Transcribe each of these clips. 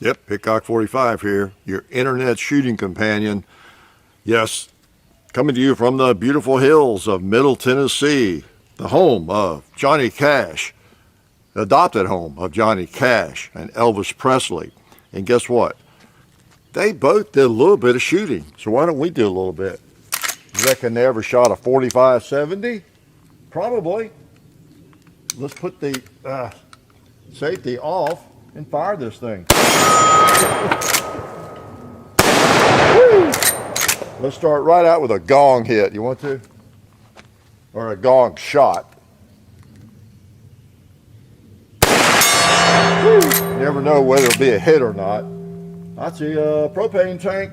Yep, Hickok 45 here, your internet shooting companion. Yes, coming to you from the beautiful hills of Middle Tennessee, the home of Johnny Cash, adopted home of Johnny Cash and Elvis Presley. And guess what? They both did a little bit of shooting, so why don't we do a little bit? You reckon they ever shot a 45-70? Probably. Let's put the safety off and fire this thing. Woo! Let's start right out with a gong hit. You want to? Or a gong shot. Woo! You never know whether it'll be a hit or not. I see a propane tank.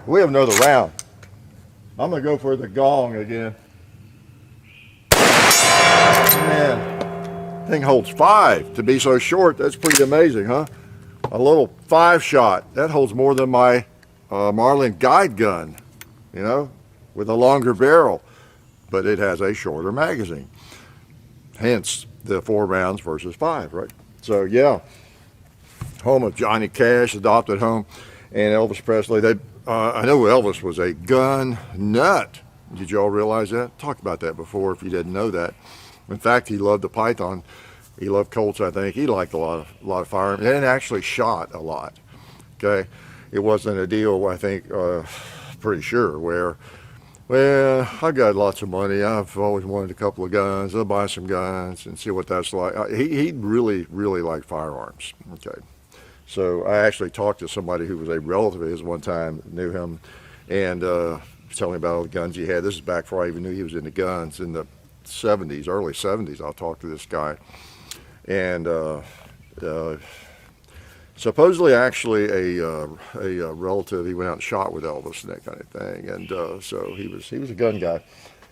We have another round. I'm going to go for the gong again. Man, thing holds 5. To be so short, that's pretty amazing, huh? A little 5-shot. That holds more than my Marlin guide gun, you know, with a longer barrel. But it has a shorter magazine. Hence the 4 rounds versus 5, right? So, yeah. Home of Johnny Cash, adopted home, and Elvis Presley. I know Elvis was a gun nut. Did you all realize that? Talked about that before if you didn't know that. In fact, he loved the Python. He loved Colts, I think. He liked a lot of firearms and actually shot a lot. Okay, it wasn't a deal, I think, pretty sure, where, well, I got lots of money. I've always wanted a couple of guns. I'll buy some guns and see what that's like. He really, really liked firearms. Okay. So I actually talked to somebody who was a relative of his one time, knew him, and telling me about all the guns he had. This is back before I even knew he was into guns. In the 70s, early 70s, I'll talk to this guy. And supposedly actually a relative, he went out and shot with Elvis and that kind of thing. And so he was a gun guy.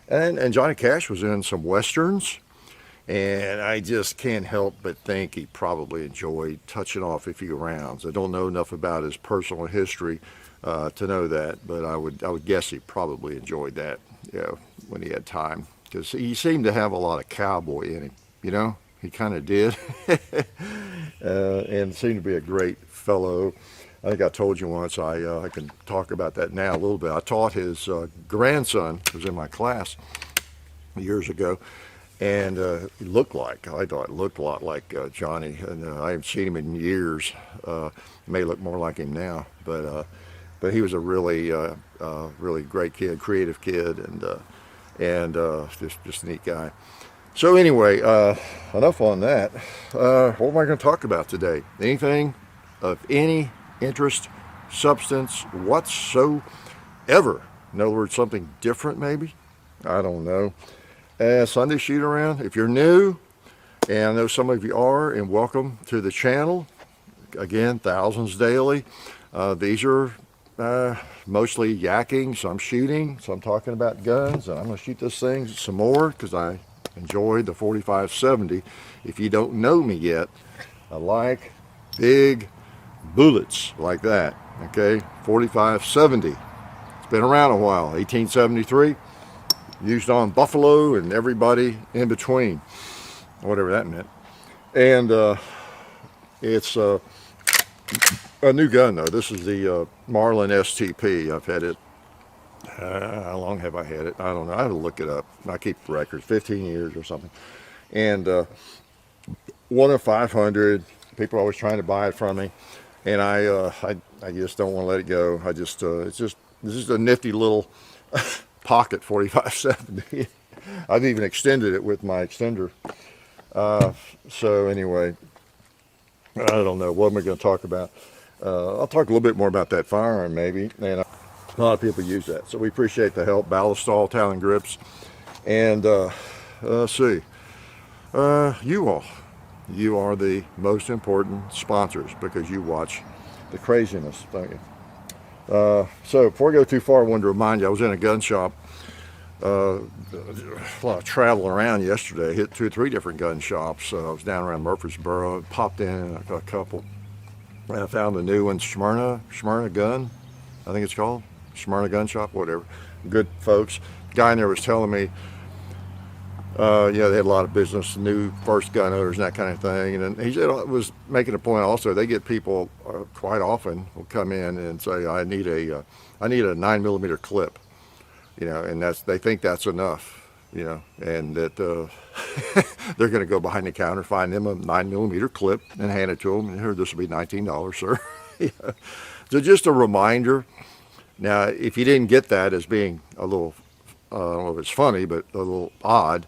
And Johnny Cash was in some Westerns. And I just can't help but think he probably enjoyed touching off a few rounds. I don't know enough about his personal history to know that, but I would guess he probably enjoyed that, you know, when he had time, because he seemed to have a lot of cowboy in him, you know. He kind of did, and seemed to be a great fellow. I think I told you once. I can talk about that now a little bit. I taught his grandson, who was in my class years ago. And he looked like, I thought, looked a lot like Johnny. And I haven't seen him in years. May look more like him now, but he was a really, really great kid, creative kid, and just a neat guy. So anyway, enough on that. What am I going to talk about today? Anything of any interest, substance whatsoever? In other words, something different, maybe. I don't know. Sunday shoot around. If you're new, and I know some of you are, and welcome to the channel. Again, thousands daily. These are mostly yakking, some shooting, some talking about guns, and I'm going to shoot this thing some more because I enjoyed the 45-70. If you don't know me yet, I like big bullets like that. Okay, 45-70. It's been around a while. 1873. Used on buffalo and everybody in between, whatever that meant. And it's a new gun, though. This is the Marlin STP. I've had it, how long have I had it? I don't know. I have to look it up. I keep records, 15 years or something. And one of 500. People are always trying to buy it from me. And I just don't want to let it go. This is a nifty little pocket 45-70. I've even extended it with my extender. So anyway, I don't know. What am I going to talk about? I'll talk a little bit more about that firearm maybe. And a lot of people use that. So we appreciate the help. Ballistol, Talon grips. And let's see. You all. You are the most important sponsors because you watch the craziness, don't you? So before I go too far, I wanted to remind you, I was in a gun shop, a lot of travel around yesterday. I hit 2 or 3 different gun shops. I was down around Murfreesboro, popped in a couple. And I found a new one, Smyrna Gun, I think it's called, Smyrna Gun Shop, whatever. Good folks. The guy in there was telling me They had a lot of business, new first gun owners and that kind of thing. And then he said, was making a point also, they get people quite often will come in and say, I need a 9mm clip, and they think that's enough, and that they're going to go behind the counter, find them a 9mm clip and hand it to them. And here, this will be $19, sir. So just a reminder. Now, if you didn't get that as being a little, I don't know if it's funny, but a little odd,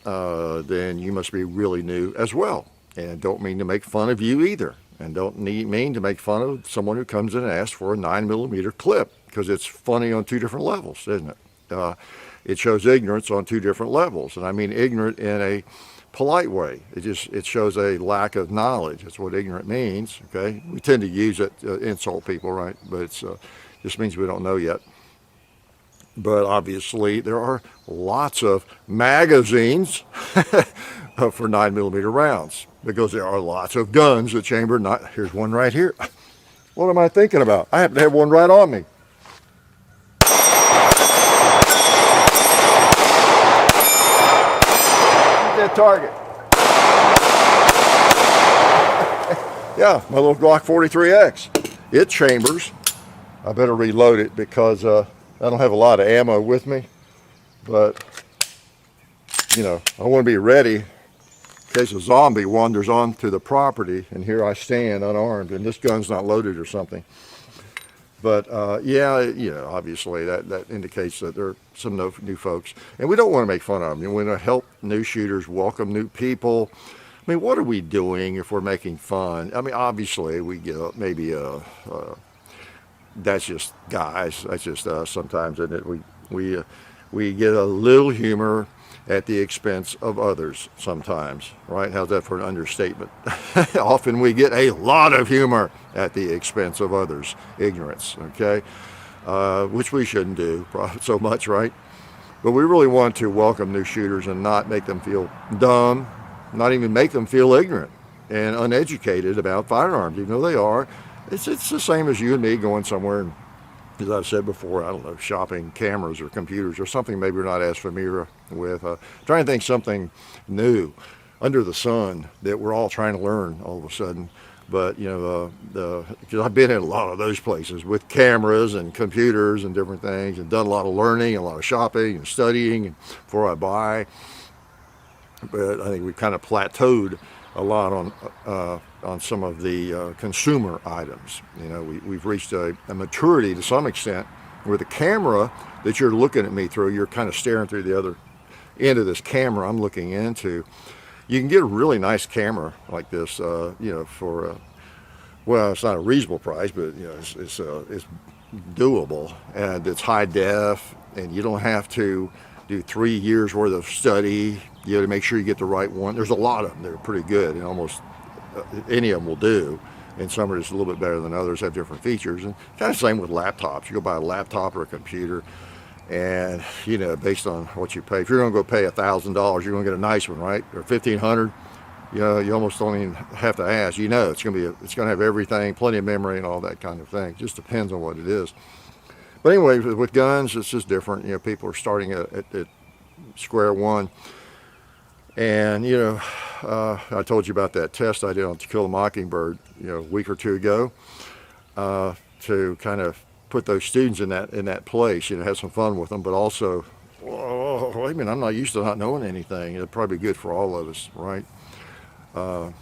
then you must be really new as well. And don't mean to make fun of you either. And don't mean to make fun of someone who comes in and asks for a 9mm clip, because it's funny on two different levels, isn't it? It shows ignorance on two different levels. And I mean ignorant in a polite way. It shows a lack of knowledge. That's what ignorant means, okay? We tend to use it to insult people, right? But it just means we don't know yet. But obviously there are lots of magazines for 9mm rounds, because there are lots of guns that chamber not. Here's one right here. What am I thinking about? I happen to have one right on me. That target. Yeah, my little Glock 43X. It chambers. I better reload it because I don't have a lot of ammo with me, but I want to be ready in case a zombie wanders onto the property and here I stand unarmed and this gun's not loaded or something. But obviously that indicates that there are some new folks, and we don't want to make fun of them. We want to help new shooters, welcome new people. I mean, what are we doing if we're making fun? I mean, obviously we get maybe that's just guys. That's just us sometimes, isn't it? We get a little humor at the expense of others sometimes, right? How's that for an understatement? Often we get a lot of humor at the expense of others. Ignorance, okay? Which we shouldn't do so much, right? But we really want to welcome new shooters and not make them feel dumb, not even make them feel ignorant and uneducated about firearms, even though they are. It's the same as you and me going somewhere and, as I've said before, I don't know, shopping cameras or computers or something maybe we're not as familiar with. Trying to think something new under the sun that we're all trying to learn all of a sudden. But, because I've been in a lot of those places with cameras and computers and different things, and done a lot of learning, a lot of shopping and studying before I buy. But I think we've kind of plateaued a lot on some of the consumer items. We've reached a maturity to some extent where the camera that you're looking at me through, you're kind of staring through the other end of this camera I'm looking into. You can get a really nice camera like this, for well, it's not a reasonable price, but it's doable, and it's high def, and you don't have to do 3 years worth of study. You have to make sure you get the right one. There's a lot of them that are pretty good, and almost any of them will do, and some are just a little bit better than others, have different features. And kind of same with laptops. You go buy a laptop or a computer, and based on what you pay, if you're going to go pay $1,000, you're going to get a nice one, right? Or $1,500. You almost don't even have to ask. It's going to have everything, plenty of memory, and all that kind of thing. It just depends on what it is. But anyway, with guns, it's just different. People are starting at square one. And I told you about that test I did on To Kill a Mockingbird, a week or two ago, to kind of put those students in that place, have some fun with them, but also, wait a minute, I'm not used to not knowing anything. It'd probably be good for all of us, right? And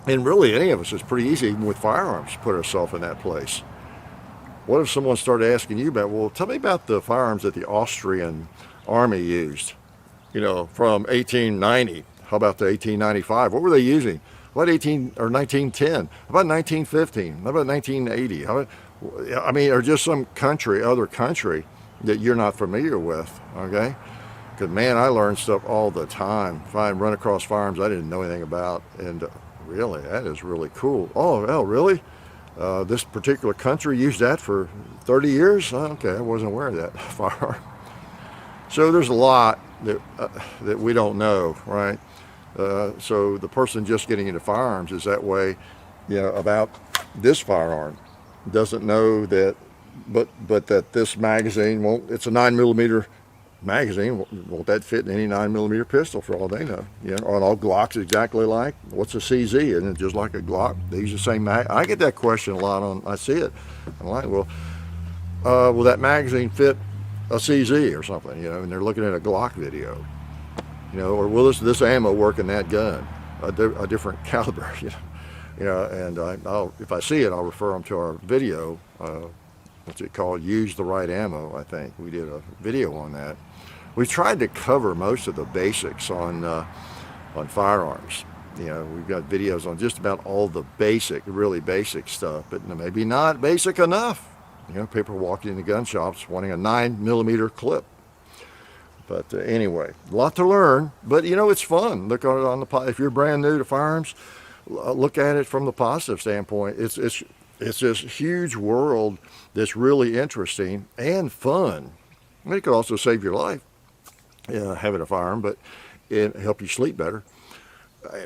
really any of us, it's pretty easy, even with firearms, to put ourselves in that place. What if someone started asking you about, well, tell me about the firearms that the Austrian army used, from 1890. How about the 1895? What were they using? What 1910? How about 1915? How about 1980? Or just some other country that you're not familiar with, okay? Because, man, I learn stuff all the time. If I run across firearms I didn't know anything about, and really, that is really cool. Oh, really? This particular country used that for 30 years? Okay, I wasn't aware of that firearm. So there's a lot that we don't know, right? So the person just getting into firearms is that way, about this firearm. Doesn't know that, but that this magazine won't. It's a 9mm magazine, won't that fit in any 9mm pistol for all they know? You know, are all Glocks exactly like? What's a CZ? Isn't it just like a Glock? They use the same mag. I get that question a lot I see it. I'm like, well, will that magazine fit a CZ or something? You know, and they're looking at a Glock video. You know, or will this ammo work in that gun? A different caliber, and if I see it, I'll refer them to our video. What's it called? Use the right ammo. I think we did a video on that. We tried to cover most of the basics on firearms. You know, we've got videos on just about all the really basic stuff, but maybe not basic enough. You know, people are walking into gun shops wanting a 9mm clip. But anyway, a lot to learn, but you know, it's fun. Look at it on if you're brand new to firearms, look at it from the positive standpoint. It's this huge world that's really interesting and fun. It could also save your life, having a firearm, but it help you sleep better.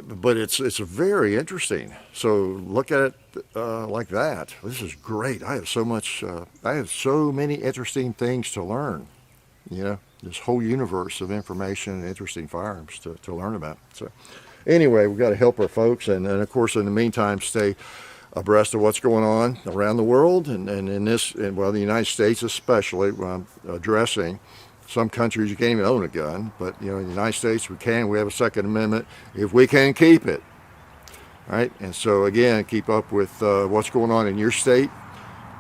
But it's very interesting. So look at it like that. This is great. I have so many interesting things to learn. You know, this whole universe of information and interesting firearms to learn about. So anyway, we've got to help our folks, and of course in the meantime stay abreast of what's going on around the world, and the United States especially. Addressing some countries you can't even own a gun, but you know, in the United States we have a Second Amendment if we can keep it, right? And so again, keep up with what's going on in your state,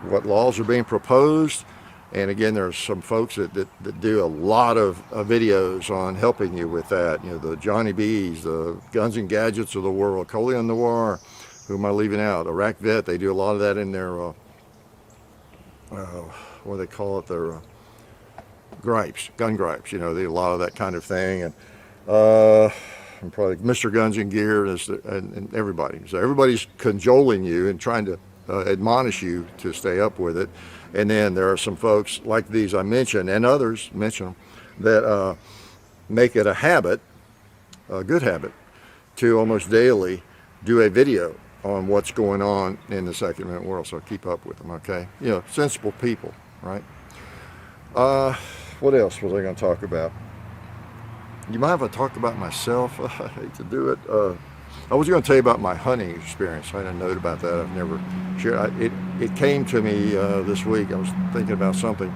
what laws are being proposed. And again, there's some folks that do a lot of videos on helping you with that. You know, the Johnny B's, the Guns and Gadgets of the world, Colion Noir, who am I leaving out? Iraq Vet, they do a lot of that in their, what do they call it? Their gripes, gun gripes. You know, they do a lot of that kind of thing. And probably Mr. Guns and Gear and everybody. So everybody's cajoling you and trying to admonish you to stay up with it. And then there are some folks like these I mentioned, and others mention them, that make it a habit, a good habit, to almost daily do a video on what's going on in the Second Amendment world. So keep up with them, okay? You know, sensible people, right? What else was I going to talk about? You mind if I talk about myself? I hate to do it. I was going to tell you about my hunting experience. I had a note about that. I've never shared. It came to me this week. I was thinking about something.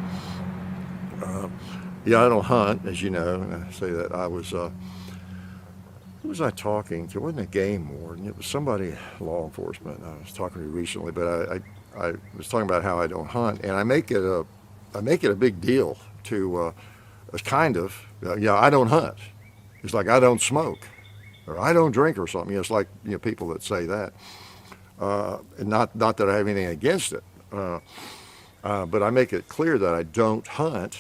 Yeah, I don't hunt, as you know. And I say that. I was, who was I talking to? It wasn't a game warden. It was somebody, law enforcement. I was talking to recently, but I was talking about how I don't hunt, and I make it a big deal to I don't hunt. It's like I don't smoke, or I don't drink, or something. You know, it's like, you know, people that say that. And not that I have anything against it, but I make it clear that I don't hunt,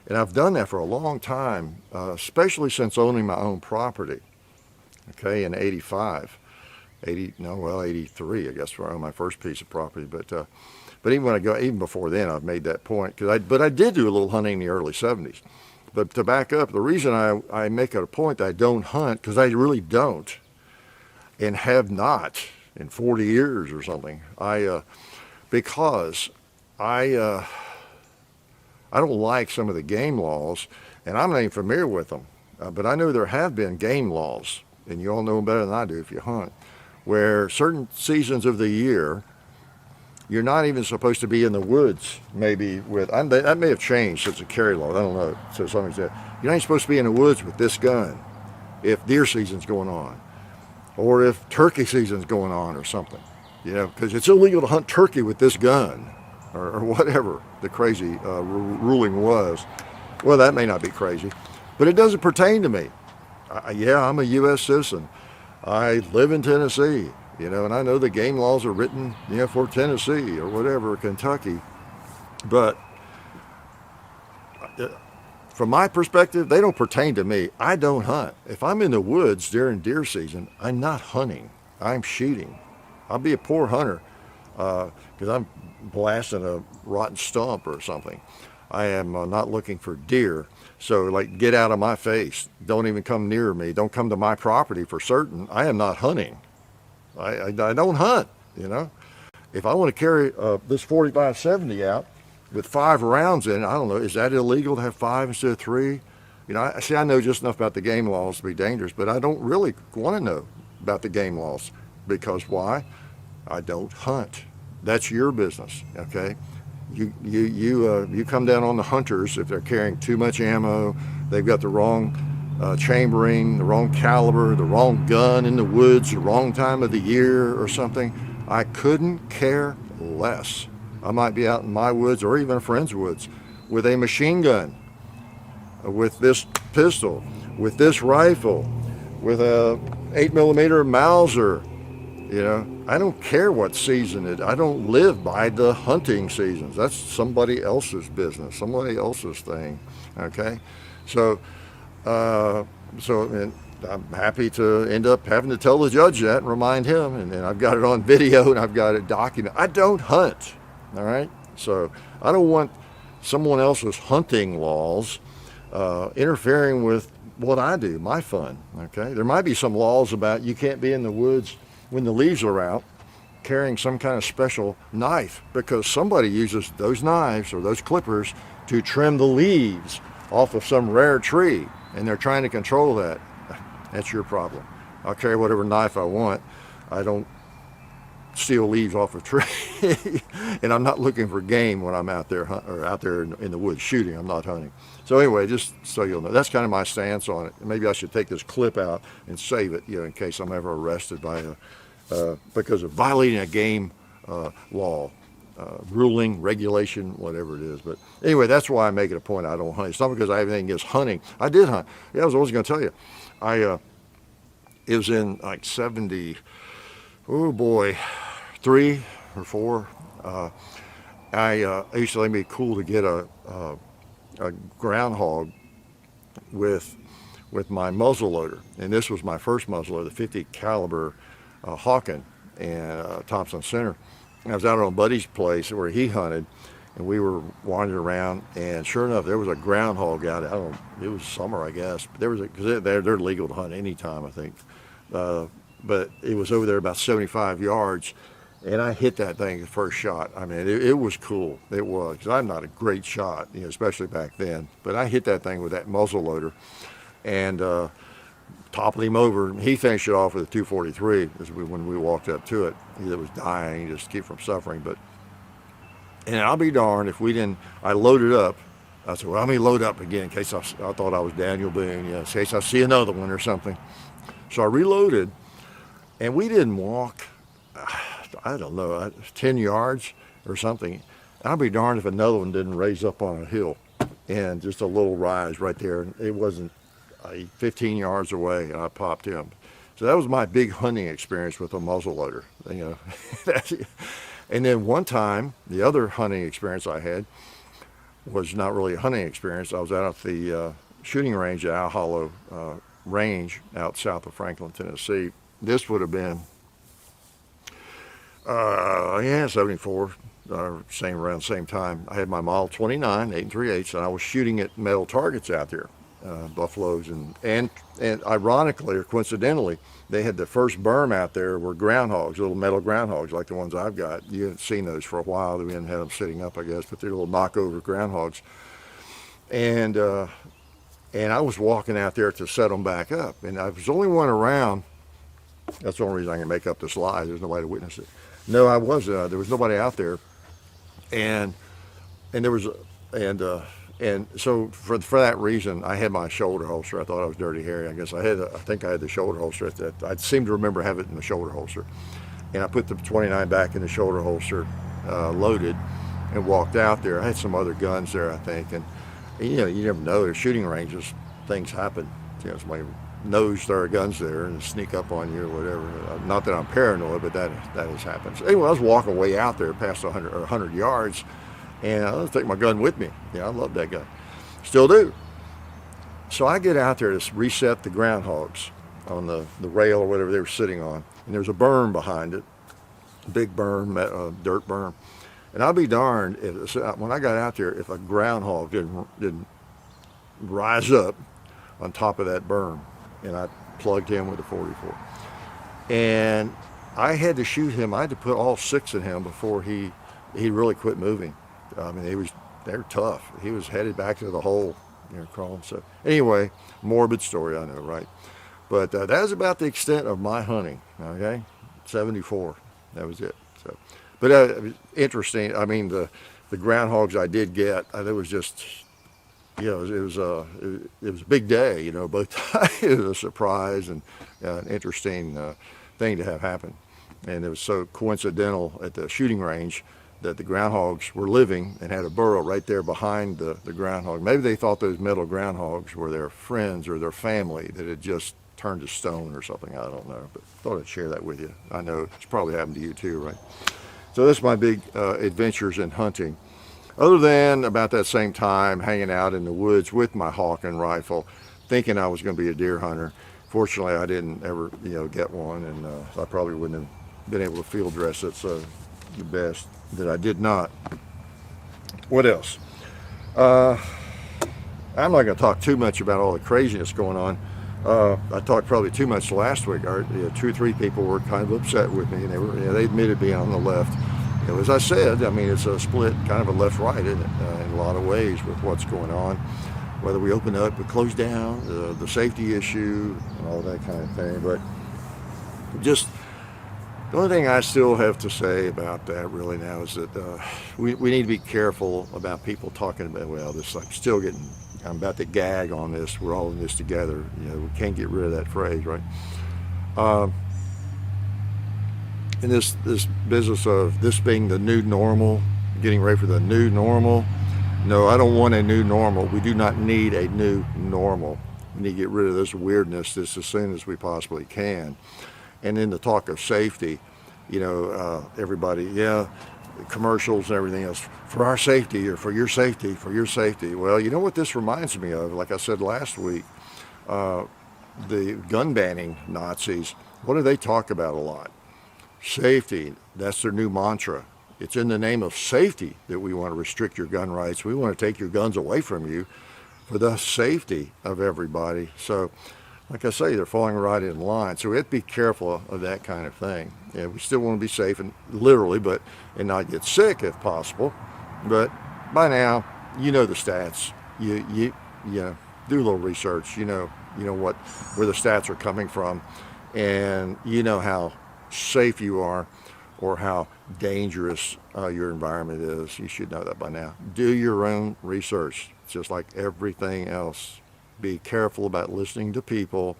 and I've done that for a long time, especially since owning my own property. Okay, in 83, I guess, where I owned my first piece of property. But even before then, I've made that point. But I did do a little hunting in the early 70s. But to back up, the reason I make it a point that I don't hunt, because I really don't, and have not in 40 years or something. Because I don't like some of the game laws, and I'm not even familiar with them. But I know there have been game laws, and you all know them better than I do if you hunt, where certain seasons of the year, you're not even supposed to be in the woods, maybe that may have changed since the carry law, I don't know, to some extent. You're not supposed to be in the woods with this gun if deer season's going on, or if turkey season's going on or something, you know, because it's illegal to hunt turkey with this gun, or whatever the crazy ruling was. Well, that may not be crazy, but it doesn't pertain to me. I'm a U.S. citizen. I live in Tennessee, you know, and I know the game laws are written, you know, for Tennessee or whatever, Kentucky. But from my perspective, they don't pertain to me. I don't hunt. If I'm in the woods during deer season, I'm not hunting. I'm shooting. I'll be a poor hunter because I'm blasting a rotten stump or something. I am not looking for deer. So, like, get out of my face. Don't even come near me. Don't come to my property for certain. I am not hunting. I don't hunt, you know. If I want to carry this 45-70 out, with 5 rounds in it, I don't know, is that illegal to have 5 instead of 3? You know, I know just enough about the game laws to be dangerous, but I don't really want to know about the game laws, because why? I don't hunt. That's your business, okay? You come down on the hunters if they're carrying too much ammo, they've got the wrong chambering, the wrong caliber, the wrong gun in the woods, the wrong time of the year or something. I couldn't care less. I might be out in my woods or even a friend's woods with a machine gun, with this pistol, with this rifle, with a 8mm Mauser. You know, I don't care what season it. I don't live by the hunting seasons. That's somebody else's business, somebody else's thing. Okay, so and I'm happy to end up having to tell the judge that and remind him, and I've got it on video and I've got it documented. I don't hunt. All right, so I don't want someone else's hunting laws interfering with what I do, my fun. Okay, there might be some laws about you can't be in the woods when the leaves are out carrying some kind of special knife, because somebody uses those knives or those clippers to trim the leaves off of some rare tree, and they're trying to control that. That's your problem. I'll carry whatever knife I want. I don't steal leaves off a tree, and I'm not looking for game when I'm out there in the woods shooting. I'm not hunting. So anyway, just so you'll know, that's kind of my stance on it. Maybe I should take this clip out and save it, in case I'm ever arrested by because of violating a game law, ruling, regulation, whatever it is. But anyway, that's why I make it a point I don't hunt. It's not because I have anything against hunting. I did hunt. Yeah, I was always going to tell you. It was in like 70. Oh boy, 3 or 4. I used to think it'd be cool to get a groundhog with my muzzle loader, and this was my first muzzle loader, the 50 caliber Hawken and Thompson Center. I was out on a buddy's place where he hunted, and we were wandering around, and sure enough, there was a groundhog out. It was summer, I guess. But there was because they're legal to hunt anytime, I think. But it was over there about 75 yards, and I hit that thing the first shot. I mean, it was cool. It was, because I'm not a great shot, especially back then. But I hit that thing with that muzzle loader, and toppled him over. He finished it off with a 243 when we walked up to it. He was dying, just to keep from suffering. And I'll be darned if we didn't. I loaded up. I said, well, let me load up again in case I thought I was Daniel Boone, in case I see another one or something. So I reloaded, and we didn't walk, I don't know, 10 yards or something. I'll be darned if another one didn't raise up on a hill, and just a little rise right there. It wasn't 15 yards away, and I popped him. So that was my big hunting experience with a muzzleloader. And then one time, the other hunting experience I had was not really a hunting experience. I was out at the shooting range at Owl Hollow Range out south of Franklin, Tennessee. This would have been, 74, around the same time. I had my Model 29, 8 3/8, and I was shooting at metal targets out there, buffaloes, and ironically or coincidentally, they had the first berm out there were groundhogs, little metal groundhogs like the ones I've got. You haven't seen those for a while. We hadn't had them sitting up, I guess, but they're little knockover groundhogs. And I was walking out there to set them back up, and I was the only one around. That's the only reason I can make up this lie. There's nobody to witness it. No, I was. There was nobody out there, and there was, and so for that reason, I had my shoulder holster. I thought I was Dirty Harry. I guess I think I had the shoulder holster. I seem to remember having it in the shoulder holster, and I put the 29 back in the shoulder holster, loaded, and walked out there. I had some other guns there, I think, and you never know. There's shooting ranges, things happen. Somebody knows there are guns there and sneak up on you or whatever. Not that I'm paranoid, but that has happened. So anyway, I was walking way out there past 100 yards, and I was taking my gun with me. I love that gun. Still do. So I get out there to reset the groundhogs on the rail or whatever they were sitting on, and there's a berm behind it, big berm, dirt berm. And I'll be darned when I got out there, if a groundhog didn't rise up on top of that berm, and I plugged him with a 44. And I had to shoot him. I had to put all 6 in him before he really quit moving. I mean, they're tough. He was headed back to the hole, crawling. So anyway, morbid story, I know, right? But that was about the extent of my hunting. Okay, 74. That was it. So, but interesting. I mean, the groundhogs I did get, it was just, it was a big day. Both times it was a surprise and an interesting thing to have happen. And it was so coincidental at the shooting range that the groundhogs were living and had a burrow right there behind the groundhog. Maybe they thought those metal groundhogs were their friends or their family that had just turned to stone or something. I don't know, but thought I'd share that with you. I know it's probably happened to you too, right? So that's my big adventures in hunting. Other than about that same time hanging out in the woods with my hawk and rifle, thinking I was going to be a deer hunter. Fortunately, I didn't ever, get one, and I probably wouldn't have been able to field dress it, so the best that I did not. What else? I'm not going to talk too much about all the craziness going on. I talked probably too much last week. 2 or 3 people were kind of upset with me, and they admitted being on the left. As I said, I mean, it's a split, kind of a left-right, isn't it, in a lot of ways with what's going on. Whether we open up, we close down, the safety issue, and all that kind of thing. But just the only thing I still have to say about that really now is that we need to be careful about people talking about, well, this like still getting, I'm about to gag on this, we're all in this together. We can't get rid of that phrase, right? In this business of this being the new normal, getting ready for the new normal, no, I don't want a new normal. We do not need a new normal. We need to get rid of this weirdness as soon as we possibly can. And in the talk of safety, everybody, commercials and everything else, for our safety or for your safety, for your safety. Well, you know what this reminds me of? Like I said last week, the gun banning Nazis, what do they talk about a lot? Safety. That's their new mantra. It's in the name of safety that we want to restrict your gun rights. We want to take your guns away from you for the safety of everybody. So, like I say, they're falling right in line. So we have to be careful of that kind of thing. Yeah, we still want to be safe and literally, and not get sick if possible. But by now, you know the stats. You do a little research. You know where the stats are coming from, and you know how safe you are or how dangerous your environment is. You should know that by now. Do your own research, just like everything else. Be careful about listening to people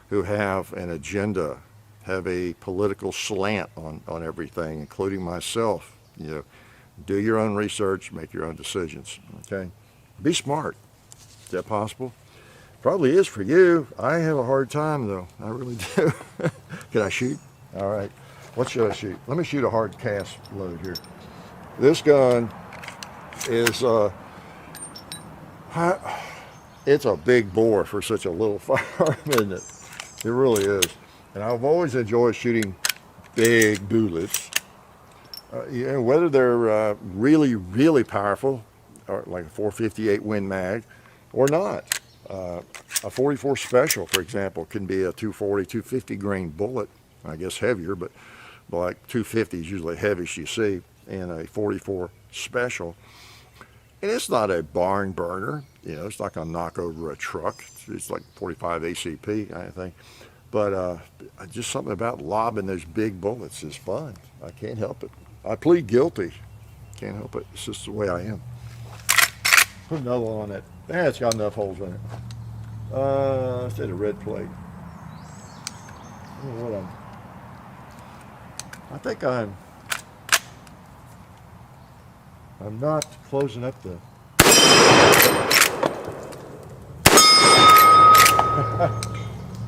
who have an agenda, have a political slant on everything, including myself. Do your own research, make your own decisions, okay? Be smart. Is that possible? Probably is for you. I have a hard time, though. I really do. Can I shoot? All right. What should I shoot? Let me shoot a hard cast load here. This gun is, it's a big bore for such a little firearm, isn't it? It really is. And I've always enjoyed shooting big bullets. Whether they're really, really powerful, or like a 458 Win Mag, or not. A 44 Special, for example, can be a 240, 250 grain bullet. I guess heavier, but like 250 is usually the heaviest you see in a 44 Special. And it's not a barn burner. It's not going to knock over a truck. It's like 45 ACP kind of thing. But just something about lobbing those big bullets is fun. I can't help it. I plead guilty. Can't help it. It's just the way I am. Put another one on that. It's got enough holes in it. Instead of red plate. I don't know what I think I'm not closing up the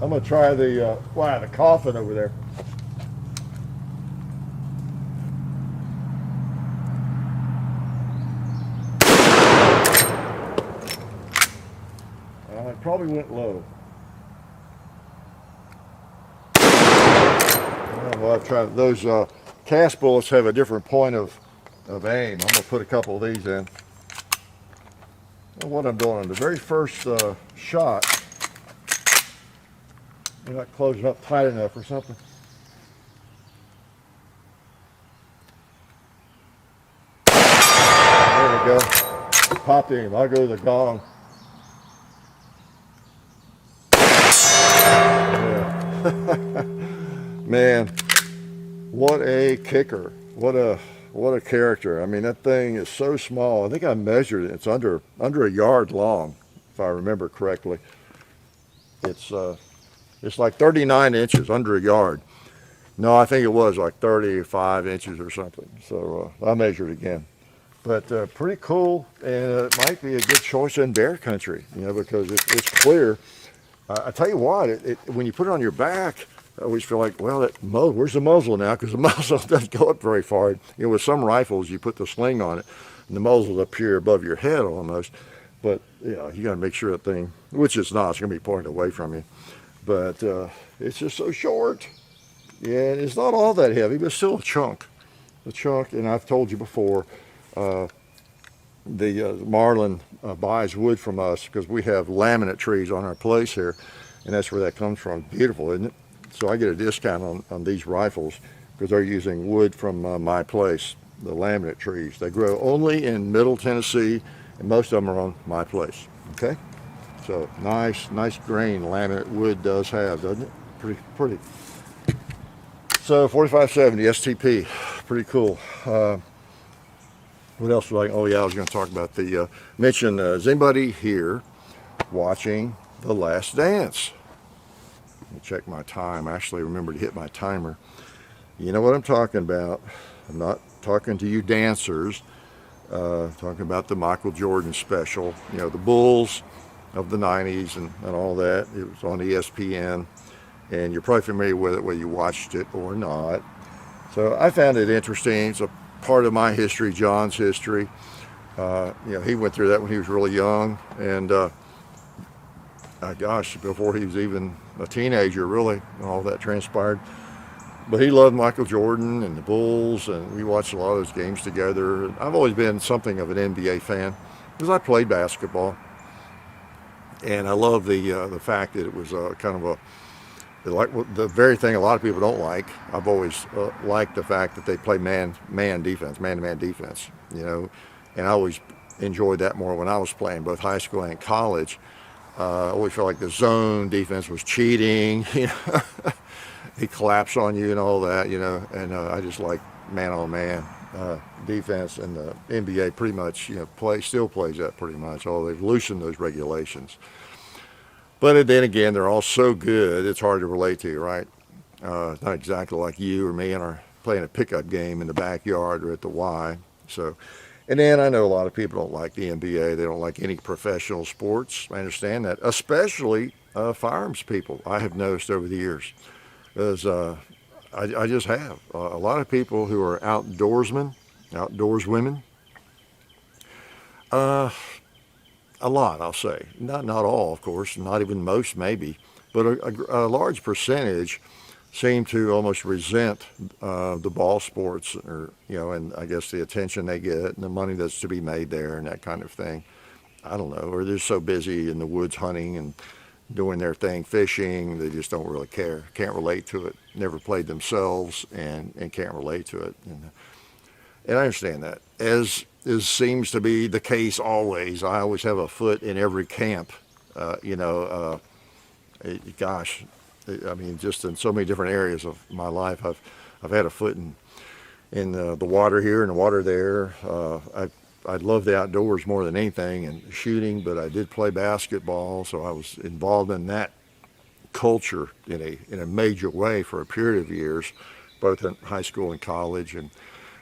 I'm going to try the coffin over there. It probably went low. Well, I've tried those cast bullets have a different point of aim. I'm going to put a couple of these in. And what I'm doing on the very first shot, I'm not closing up tight enough or something. There we go. Popped him. I'll go to the gong. Yeah. Man, what a kicker. What a character. I mean, that thing is so small. I think I measured it. It's under a yard long, if I remember correctly. It's like 39 inches, under a yard. No, I think it was like 35 inches or something. So I measured again. But pretty cool, and it might be a good choice in bear country, because it's clear. I tell you what, when you put it on your back, I always feel like, well, where's the muzzle now? Because the muzzle doesn't go up very far. With some rifles, you put the sling on it, and the muzzle's up here above your head almost. But you got to make sure that thing, which it's not, it's going to be pointed away from you. But it's just so short. Yeah, it's not all that heavy, but still a chunk. And I've told you before, Marlin buys wood from us because we have laminate trees on our place here, and that's where that comes from. Beautiful, isn't it? So I get a discount on these rifles because they're using wood from my place, the laminate trees. They grow only in Middle Tennessee, and most of them are on my place. Okay, so nice grain laminate wood does have, doesn't it? Pretty. So 4570 STP, pretty cool. What else was I? Oh yeah, I was going to talk about mention. Is anybody here watching The Last Dance? Let me check my time. I actually remember to hit my timer. You know what I'm talking about. I'm not talking to you dancers. Talking about the Michael Jordan special. The Bulls of the 90s and all that. It was on ESPN. And you're probably familiar with it whether you watched it or not. So I found it interesting. It's a part of my history, John's history. He went through that when he was really young. And gosh, before he was even a teenager, really, all that transpired. But he loved Michael Jordan and the Bulls, and we watched a lot of those games together. I've always been something of an NBA fan because I played basketball. And I love the fact that it was kind of like the very thing a lot of people don't like. I've always liked the fact that they play man-to-man defense, and I always enjoyed that more when I was playing both high school and college. I always felt like the zone defense was cheating, he collapsed on you and all that, and I just like man-on-man defense, and the NBA pretty much, still plays that pretty much, although they've loosened those regulations. But then again, they're all so good, it's hard to relate to, right? Not exactly like you or me and are playing a pickup game in the backyard or at the Y. So, and then I know a lot of people don't like the NBA. They don't like any professional sports. I understand that, especially firearms people. I have noticed over the years, because I just have a lot of people who are outdoorswomen. A lot, I'll say. Not all, of course, not even most, maybe, but a large percentage seem to almost resent the ball sports, or and I guess the attention they get and the money that's to be made there and that kind of thing. I don't know, or they're so busy in the woods hunting and doing their thing, fishing, they just don't really care, can't relate to it, never played themselves, and can't relate to it. And I understand that, as seems to be the case always. I always have a foot in every camp, gosh, I mean, just in so many different areas of my life, I've had a foot in the water here and the water there. I love the outdoors more than anything, and shooting, but I did play basketball, so I was involved in that culture in a major way for a period of years, both in high school and college,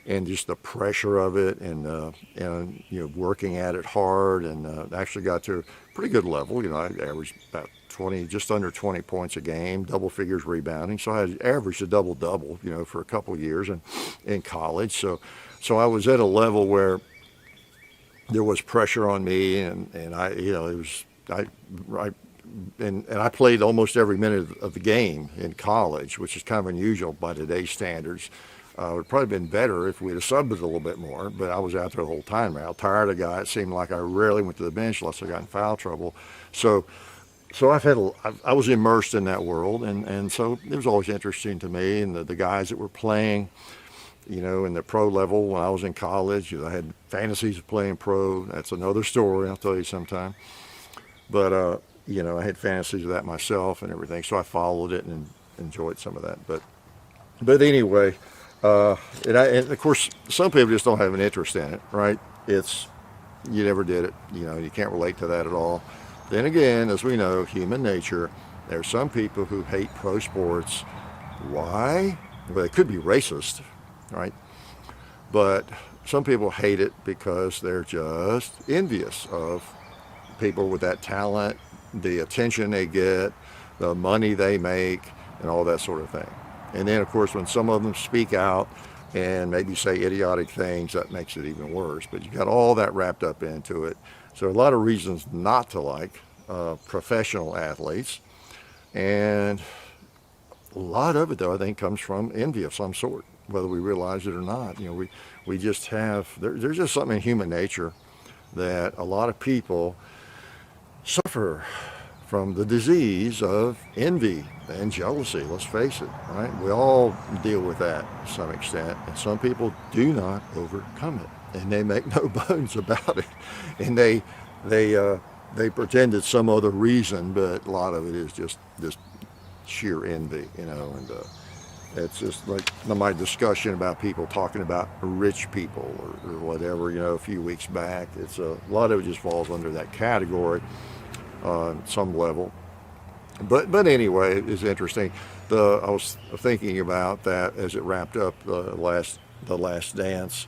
and just the pressure of it, and working at it hard, and actually got to a pretty good level. I averaged about 20, just under 20 points a game, double figures rebounding. So I had averaged a double-double, for a couple of years in college. So I was at a level where there was pressure on me, and I played almost every minute of the game in college, which is kind of unusual by today's standards. It would probably been better if we'd have subbed it a little bit more, but I was out there the whole time. I was tired of guys. It seemed like I rarely went to the bench unless I got in foul trouble. So I was immersed in that world, and so it was always interesting to me, and the guys that were playing, you know, in the pro level when I was in college. I had fantasies of playing pro. That's another story I'll tell you sometime. But, you know, I had fantasies of that myself and everything, so I followed it and enjoyed some of that. But anyway, and of course, some people just don't have an interest in it, right? You never did it. You know, you can't relate to that at all. Then again, as we know, human nature, there's some people who hate pro sports. Why? Well, it could be racist, right? But some people hate it because they're just envious of people with that talent, the attention they get, the money they make, and all that sort of thing. And then, of course, when some of them speak out and maybe say idiotic things, that makes it even worse. But you got all that wrapped up into it. So a lot of reasons not to like professional athletes. And a lot of it, though, I think comes from envy of some sort, whether we realize it or not. You know, we just have, there's just something in human nature that a lot of people suffer from the disease of envy and jealousy. Let's face it, right? We all deal with that to some extent, and some people do not overcome it, and they make no bones about it. And they pretend it's some other reason, but a lot of it is just sheer envy, you know. And it's just like my discussion about people talking about rich people or whatever, you know, a few weeks back. It's a lot of it just falls under that category on some level. But anyway, it's interesting. I was thinking about that as it wrapped up the last dance.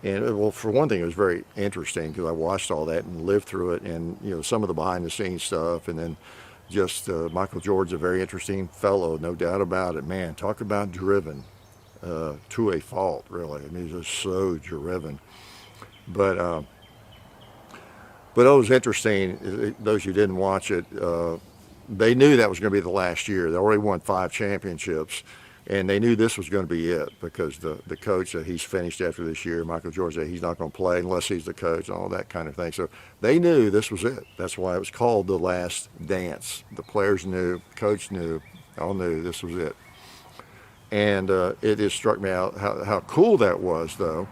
And well, for one thing, it was very interesting because I watched all that and lived through it, and you know, some of the behind the scenes stuff, and then just Michael Jordan's a very interesting fellow, no doubt about it. Man, talk about driven to a fault, really. I mean, he's just so driven. But it was interesting. Those who didn't watch it, they knew that was going to be the last year. They already won 5 championships, and they knew this was going to be it because the coach said he's finished after this year. Michael Jordan said he's not going to play unless he's the coach and all that kind of thing. So they knew this was it. That's why it was called The Last Dance. The players knew, coach knew, all knew this was it. And it just struck me out how cool that was, though,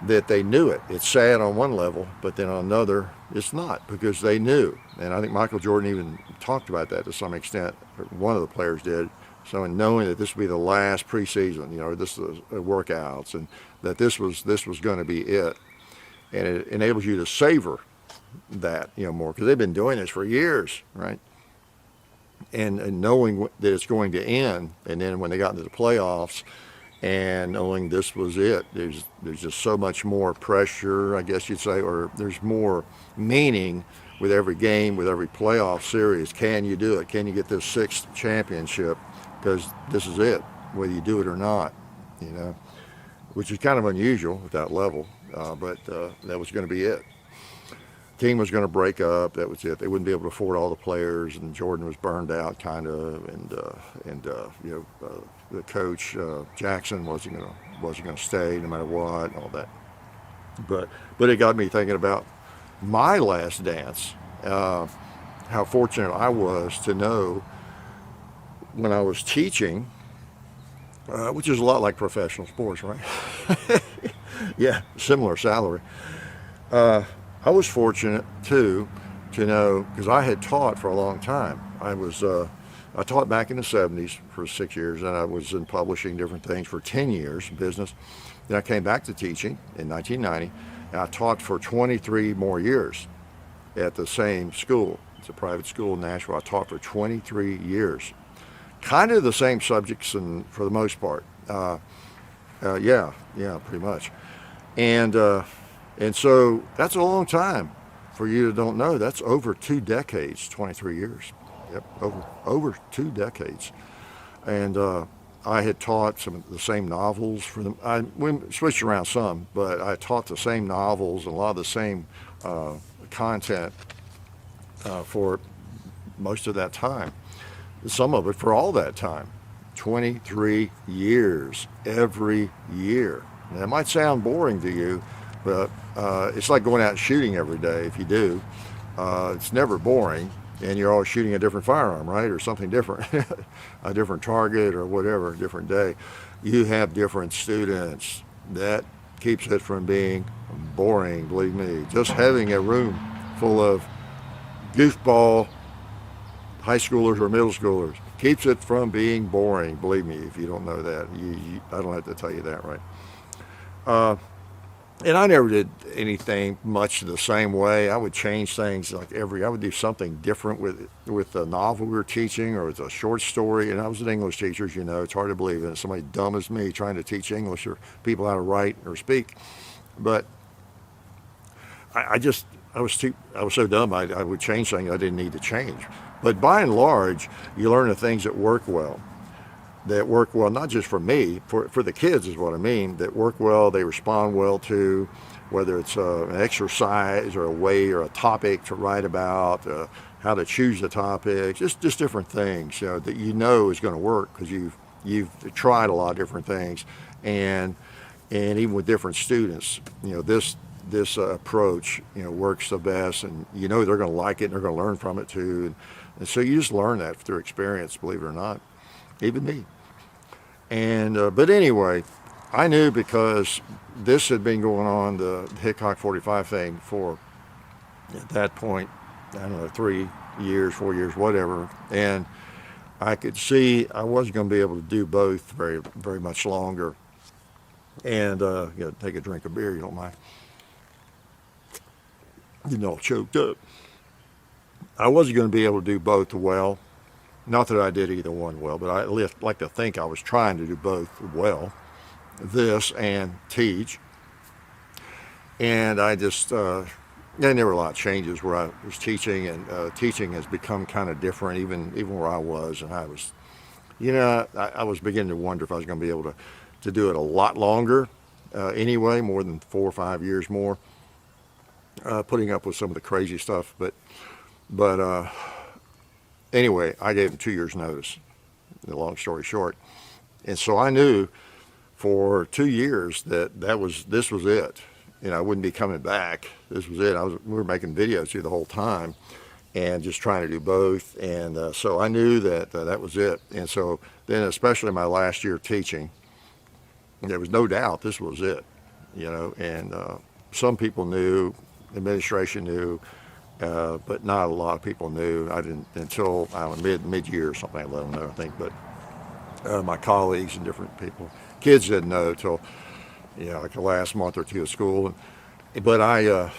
that they knew it. It's sad on one level, but then on another, it's not, because they knew. And I think Michael Jordan even talked about that to some extent. One of the players did. So in knowing that this would be the last preseason, you know, this is workouts, and that this was going to be it, and it enables you to savor that, you know, more, because they've been doing this for years, right? And knowing that it's going to end, and then when they got into the playoffs, and knowing this was it, there's just so much more pressure, I guess you'd say, or there's more meaning with every game, with every playoff series. Can you do it? Can you get this 6th championship? Because this is it, whether you do it or not, you know, which is kind of unusual at that level, but that was going to be it. Team was going to break up. That was it. They wouldn't be able to afford all the players, and Jordan was burned out, kind of, and you know, the coach Jackson wasn't going to stay no matter what, and all that. But it got me thinking about my last dance, how fortunate I was to know when I was teaching, which is a lot like professional sports, right? Yeah, similar salary. I was fortunate too to know, because I had taught for a long time. I taught back in the 70s for 6 years, and I was in publishing different things for 10 years in business. Then I came back to teaching in 1990, and I taught for 23 more years at the same school. It's a private school in Nashville. I taught for 23 years. Kind of the same subjects, and for the most part. Yeah, pretty much. And so that's a long time. For you that don't know, that's over 2 decades, 23 years. Yep, over 2 decades. And I had taught some of the same novels for them. We switched around some, but I taught the same novels and a lot of the same content for most of that time. Some of it for all that time. 23 years, every year. Now, that might sound boring to you, but it's like going out shooting every day if you do. It's never boring, and you're always shooting a different firearm, right, or something different, a different target or whatever, a different day. You have different students. That keeps it from being boring, believe me. Just having a room full of goofball high schoolers or middle schoolers keeps it from being boring, believe me. If you don't know that, I don't have to tell you that, right? And I never did anything much the same way. I would change things like I would do something different with the novel we were teaching, or with a short story. And I was an English teacher, as you know. It's hard to believe that somebody dumb as me trying to teach English or people how to write or speak. But I was so dumb. I would change things I didn't need to change. But by and large, you learn the things that work well. That work well, not just for me, for the kids is what I mean, that work well, they respond well to, whether it's an exercise or a way or a topic to write about, how to choose the topic, just different things that is going to work because you've tried a lot of different things, and even with different students, this approach works the best, and they're going to like it and they're going to learn from it too, and so you just learn that through experience, believe it or not, even me. And but anyway, I knew because this had been going on, the Hickok 45 thing, for at that point, I don't know, 3 years, 4 years, whatever. And I could see I wasn't going to be able to do both very, very much longer. And take a drink of beer, you don't mind. All choked up. I wasn't going to be able to do both well. Not that I did either one well, but I like to think I was trying to do both well, this and teach. And I just, there were a lot of changes where I was teaching, and teaching has become kind of different, even where I was. And I was, I was beginning to wonder if I was going to be able to do it a lot longer anyway, more than 4 or 5 years more, putting up with some of the crazy stuff. But anyway, I gave him 2 years notice, the long story short. And so I knew for 2 years that this was it. I wouldn't be coming back. This was it. We were making videos through the whole time and just trying to do both. And so I knew that that was it. And so then, especially my last year teaching, there was no doubt this was it, and some people knew, administration knew, but not a lot of people knew. I didn't until mid-year or something. I let them know, I think. But my colleagues and different people, kids didn't know till like the last month or two of school. But I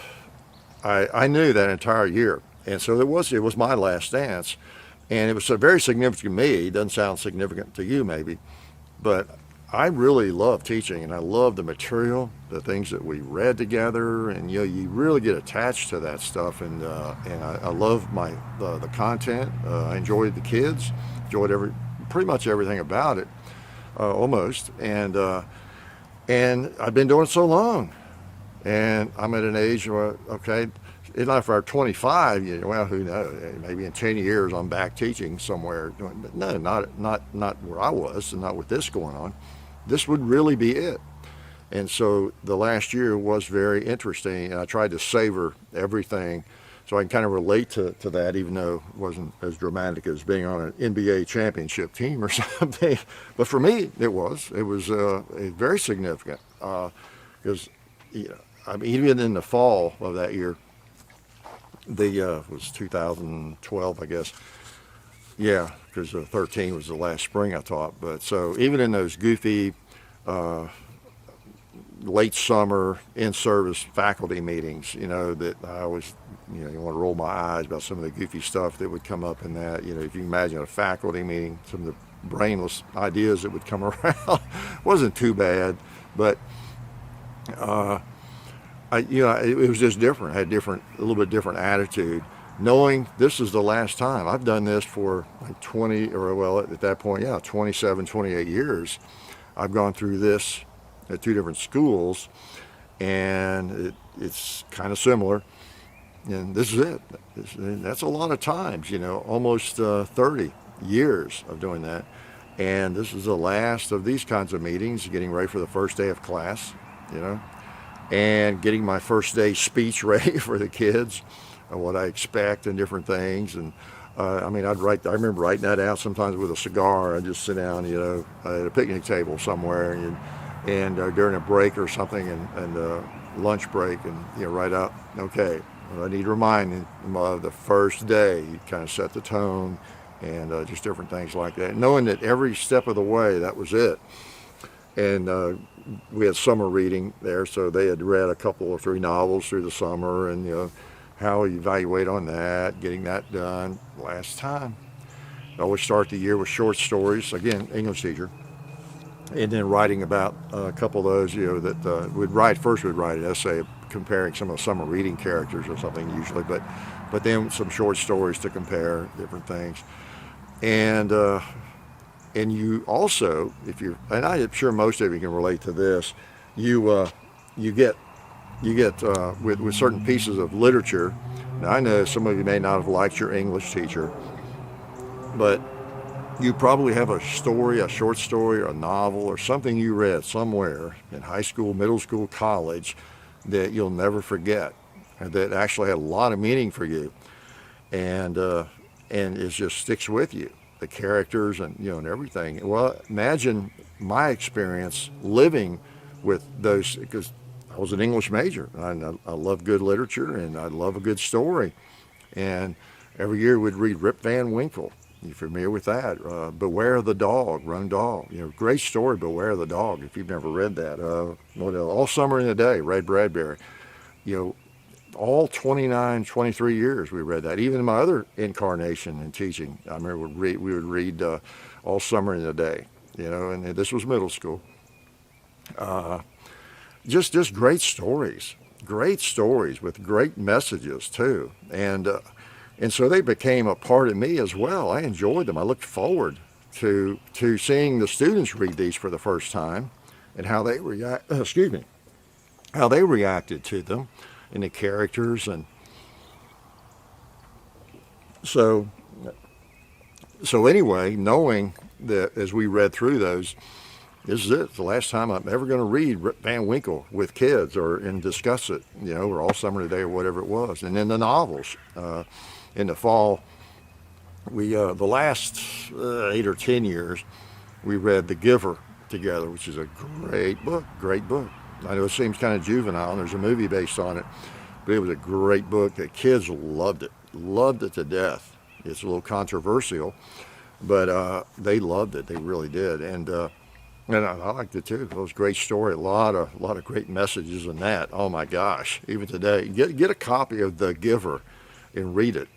knew that entire year, and so it was my last dance, and it was very significant to me. It doesn't sound significant to you maybe, but I really love teaching, and I love the material, the things that we read together, and you really get attached to that stuff. And I love the content. I enjoyed the kids, enjoyed pretty much everything about it, almost. And I've been doing it so long, and I'm at an age where it's not for 25. Well, who knows? Maybe in 10 years I'm back teaching somewhere. But no, not where I was, and not with this going on. This would really be it. And so the last year was very interesting, and I tried to savor everything so I can kind of relate to that, even though it wasn't as dramatic as being on an NBA championship team or something. But for me, it was very significant because even in the fall of that year, it was 2012, I guess. Yeah, because 13 was the last spring I taught. But so even in those goofy late summer in-service faculty meetings, that I always, you want to roll my eyes about some of the goofy stuff that would come up in that. If you imagine a faculty meeting, some of the brainless ideas that would come around wasn't too bad, but it was just different. I had a little bit different attitude, knowing this is the last time. I've done this for like 20, or well, at that point, 27, 28 years. I've gone through this at 2 different schools, and it's kind of similar. And this is it. That's a lot of times, almost 30 years of doing that. And this is the last of these kinds of meetings, getting ready for the first day of class, and getting my first day speech ready for the kids. what I expect and different things. And I mean, I remember writing that out sometimes with a cigar. I'd just sit down, at a picnic table somewhere, and during a break or something, and lunch break, and write out, okay, well, I need to remind them of the first day. You kind of set the tone, and just different things like that. Knowing that every step of the way, that was it. And we had summer reading there, so they had read a couple or 3 novels through the summer, and how you evaluate on that, getting that done. Last time, I always start the year with short stories. Again, English teacher, and then writing about a couple of those. That we'd write an essay comparing some of the summer reading characters or something usually, but then some short stories to compare different things. And you also, and I'm sure most of you can relate to this, you get with certain pieces of literature. Now, I know some of you may not have liked your English teacher, but you probably have a short story, or a novel, or something you read somewhere in high school, middle school, college, that you'll never forget, and that actually had a lot of meaning for you, and it just sticks with you. The characters and and everything. Well, imagine my experience living with those, because I was an English major. I love good literature, and I love a good story. And every year we'd read Rip Van Winkle. You familiar with that? Beware the Dog, Roan Dahl. Great story, Beware the Dog, if you've never read that. All Summer in the Day, Ray Bradbury. All 29, 23 years we read that. Even in my other incarnation in teaching, I remember we would read All Summer in the Day, and this was middle school. Just great stories with great messages too. And so they became a part of me as well. I enjoyed them. I looked forward to seeing the students read these for the first time, and how they reacted to them, and the characters. And so anyway, knowing that as we read through those, this is it. The last time I'm ever going to read Rip Van Winkle with kids and discuss it, or All Summer Today or whatever it was. And then the novels. In the fall, we the last 8 or 10 years, we read The Giver together, which is a great book. I know it seems kind of juvenile, and there's a movie based on it, but it was a great book. The kids loved it to death. It's a little controversial, but they loved it. They really did, and I liked it too. It was a great story. A lot of great messages in that. Oh my gosh! Even today, get a copy of The Giver and read it.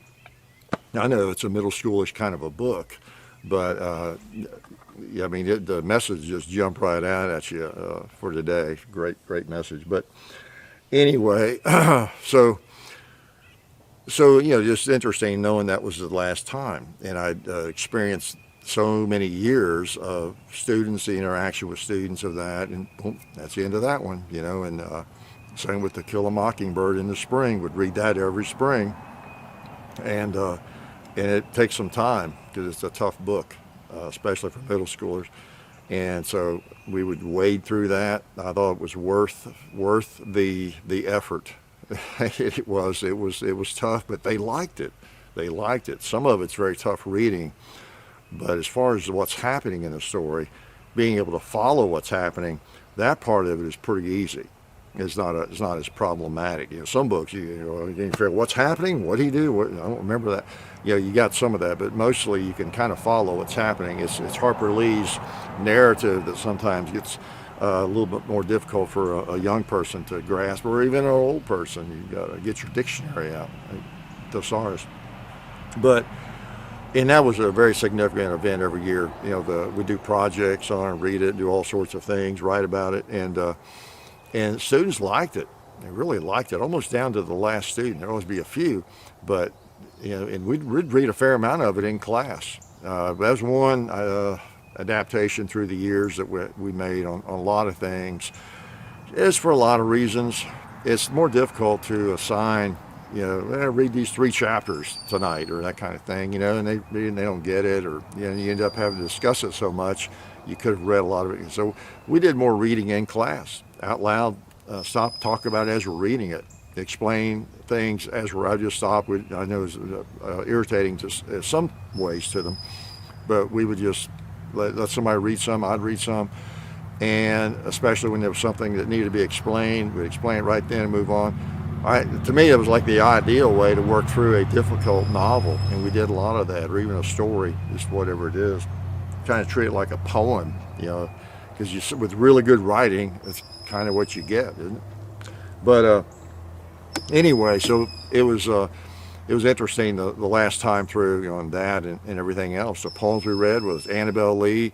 Now, I know it's a middle schoolish kind of a book, but the message just jumped right out at you for today. Great message. But anyway, so just interesting knowing that was the last time, and I'd experienced so many years of students, the interaction with students of that, and boom, that's the end of that one, And same with To Kill a Mockingbird in the spring. Would read that every spring, and it takes some time because it's a tough book, especially for middle schoolers. And so we would wade through that. I thought it was worth the effort. It was tough, but they liked it. Some of it's very tough reading, but as far as what's happening in the story, being able to follow what's happening, that part of it is pretty easy. It's not as problematic. Some books you can figure what's happening, what did he do? I don't remember that. You got some of that, but mostly you can kind of follow what's happening. It's Harper Lee's narrative that sometimes gets a little bit more difficult for a young person to grasp, or even an old person. You got to get your dictionary out, thesaurus. And that was a very significant event every year. We do projects on it, read it, do all sorts of things, write about it, and students liked it. They really liked it, almost down to the last student. There'd always be a few, but and we'd read a fair amount of it in class. That was one adaptation through the years that we made on a lot of things. It's for a lot of reasons. It's more difficult to assign, read these 3 chapters tonight or that kind of thing, and they don't get it, or you end up having to discuss it so much. You could have read a lot of it. So we did more reading in class, out loud, talk about it as we're reading it. explain things as where I just stopped. I know it was irritating to some ways to them, but we would just let somebody read some, I'd read some, and especially when there was something that needed to be explained, we'd explain it right then and move on. To me, it was like the ideal way to work through a difficult novel, and we did a lot of that, or even a story, just whatever it is. Kind of treat it like a poem, because with really good writing, it's kind of what you get, isn't it? But anyway, so it was interesting the last time through on that and everything else. The poems we read was Annabelle Lee.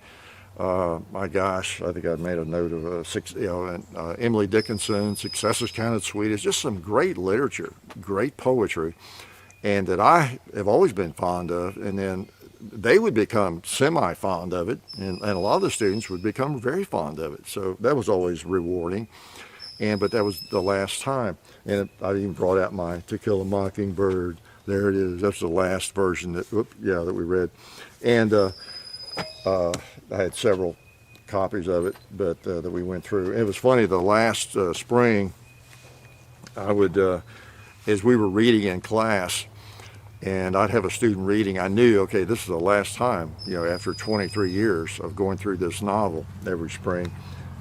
My gosh, I think I made a note of Emily Dickinson, Successor's Counted Sweet. It's just some great literature, great poetry, and that I have always been fond of. And then they would become semi-fond of it, and a lot of the students would become very fond of it. So that was always rewarding. But that was the last time. And I even brought out my To Kill a Mockingbird. There it is. That's the last version that we read. And I had several copies of it, but that we went through. And it was funny, the last spring, I would, as we were reading in class, and I'd have a student reading, I knew, okay, this is the last time, after 23 years of going through this novel every spring.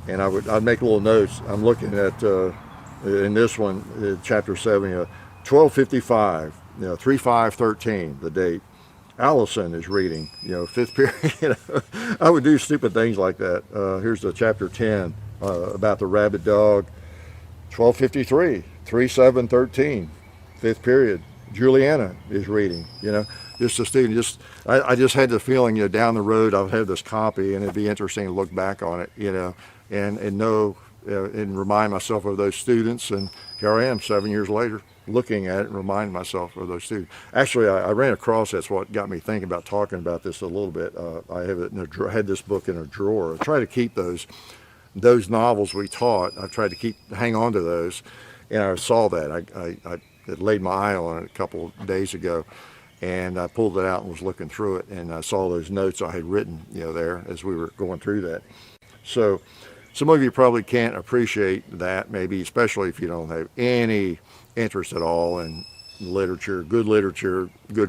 And I'd make little notes. I'm looking at, in this one, chapter 7, 1255, 3513, the date. Allison is reading, 5th period. I would do stupid things like that. Here's the chapter 10 about the rabid dog. 1253, 3713, 5th period. Juliana is reading, just a student. I just had the feeling, down the road I'll have this copy, and it'd be interesting to look back on it, and know and remind myself of those students. And here I am 7 years later looking at it and reminding myself of those students. Actually, I ran across, that's what got me thinking about talking about this a little bit. I have it had this book in a drawer. I try to keep those novels we taught. I tried to hang on to those, and I saw that. I laid my eye on it a couple of days ago, and I pulled it out and was looking through it, and I saw those notes I had written, there as we were going through that. So some of you probably can't appreciate that, maybe, especially if you don't have any interest at all in literature, good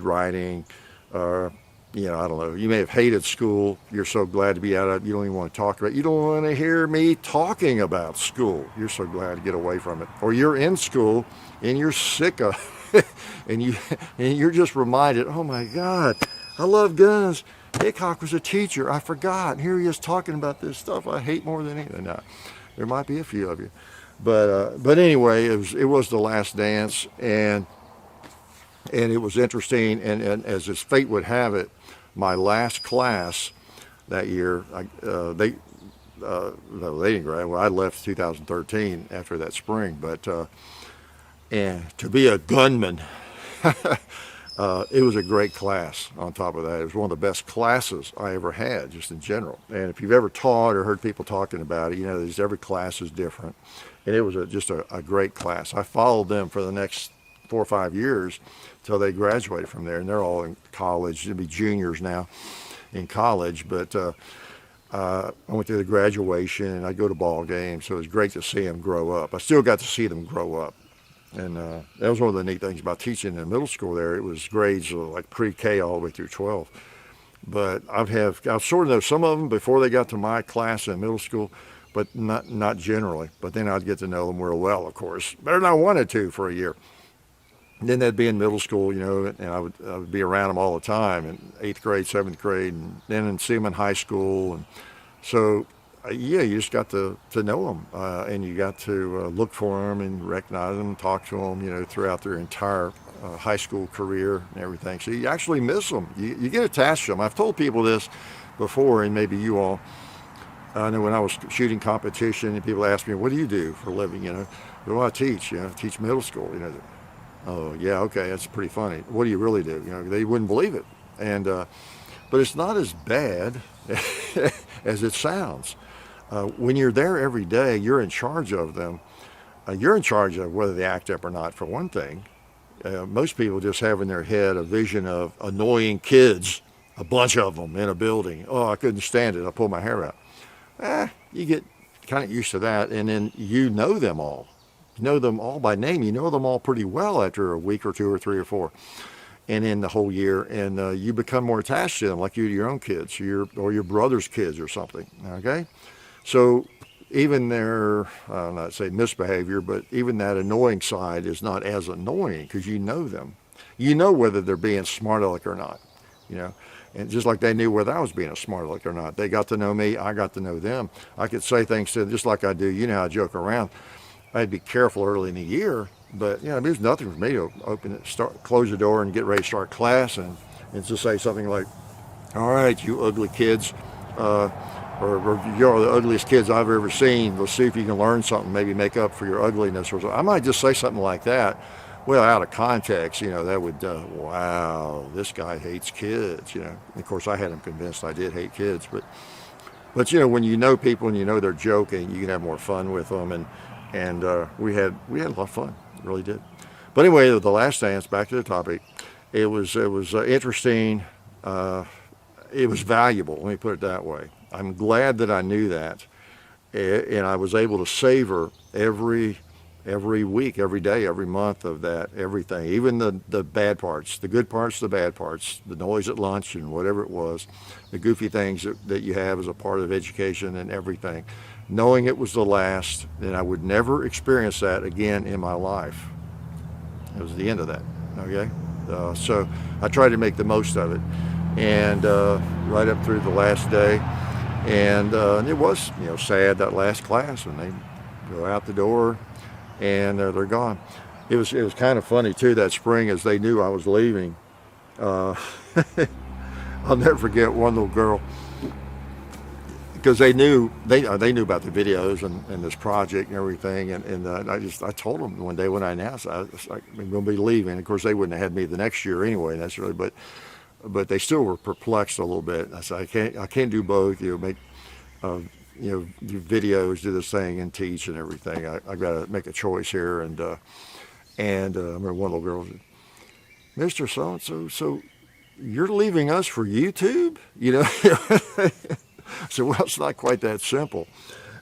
writing. I don't know. You may have hated school. You're so glad to be out of it. You don't even want to talk about it. You don't want to hear me talking about school. You're so glad to get away from it. Or you're in school and you're sick of it, and you're just reminded, oh my God, I love guns. Hickok was a teacher. I forgot. And here he is talking about this stuff I hate more than anything. Now, there might be a few of you. But anyway, it was the last dance, and it was interesting. And as his fate would have it, my last class that year, they didn't graduate. Well, I left 2013 after that spring. But and to be a gunman, it was a great class. On top of that, it was one of the best classes I ever had, just in general. And if you've ever taught or heard people talking about it, every class is different. And it was just a great class. I followed them for the next 4 or 5 years till they graduated from there, and they're all in college. They'll be juniors now in college. But I went through the graduation, and I'd go to ball games, so it was great to see them grow up. I still got to see them grow up. And that was one of the neat things about teaching in middle school there. It was grades like pre-K all the way through 12. But I sort of know some of them before they got to my class in middle school, but not generally. But then I'd get to know them real well, of course, better than I wanted to for a year. And then they'd be in middle school, and I would be around them all the time in 8th grade, 7th grade, and then see them in high school. And so, you just got to know them, and you got to look for them and recognize them and talk to them, throughout their entire high school career and everything. So you actually miss them. You get attached to them. I've told people this before, and maybe you all. I know when I was shooting competition and people ask me, what do you do for a living? Well, I teach, teach middle school. Oh, yeah, okay, that's pretty funny. What do you really do? They wouldn't believe it. And but it's not as bad as it sounds. When you're there every day, you're in charge of them. You're in charge of whether they act up or not, for one thing. Most people just have in their head a vision of annoying kids, a bunch of them in a building. Oh, I couldn't stand it. I pulled my hair out. You get kind of used to that, and then you know them all. You know them all by name. You know them all pretty well after a week or two or three or four, and in the whole year, and you become more attached to them, like you to your own kids, or your brother's kids or something. Okay, so even their, I'll not say misbehavior, but even that annoying side is not as annoying because you know them. You know whether they're being smart aleck or not. You know, and just like they knew whether I was being a smart aleck or not. They got to know me. I got to know them. I could say things to them just like I do. You know, I joke around. I'd be careful early in the year, but you know, there's nothing for me to open it, close the door, and get ready to start class, and just say something like, "All right, you ugly kids, or you're the ugliest kids I've ever seen. Let's see if you can learn something, maybe make up for your ugliness or something." I might just say something like that. Well, out of context, you know, that would, wow, this guy hates kids, you know. And of course, I had him convinced I did hate kids, but you know, when you know people and you know they're joking, you can have more fun with them, and we had a lot of fun, really did. But anyway, the last dance, back to the topic, it was interesting. It was valuable. Let me put it that way. I'm glad that I knew that, and I was able to savor every week, every day, every month of that, everything, even the bad parts, the good parts, the bad parts, the noise at lunch and whatever it was, the goofy things that you have as a part of education and everything. Knowing it was the last, and I would never experience that again in my life. It was the end of that, okay? So I tried to make the most of it, and right up through the last day, and it was, you know, sad, that last class, when they go out the door, and they're gone. It was kind of funny too that spring, as they knew I was leaving. I'll never forget one little girl, because they knew about the videos and this project and everything, and I told them one day when I announced, I was like, I'm going to be leaving. Of course, they wouldn't have had me the next year anyway, necessarily, but they still were perplexed a little bit. I said, I can't do both. You know, make do videos, do this thing, and teach and everything. I got to make a choice here. And I remember one little girl said, "Mr. So-and-so, so you're leaving us for YouTube?" You know, so well, it's not quite that simple.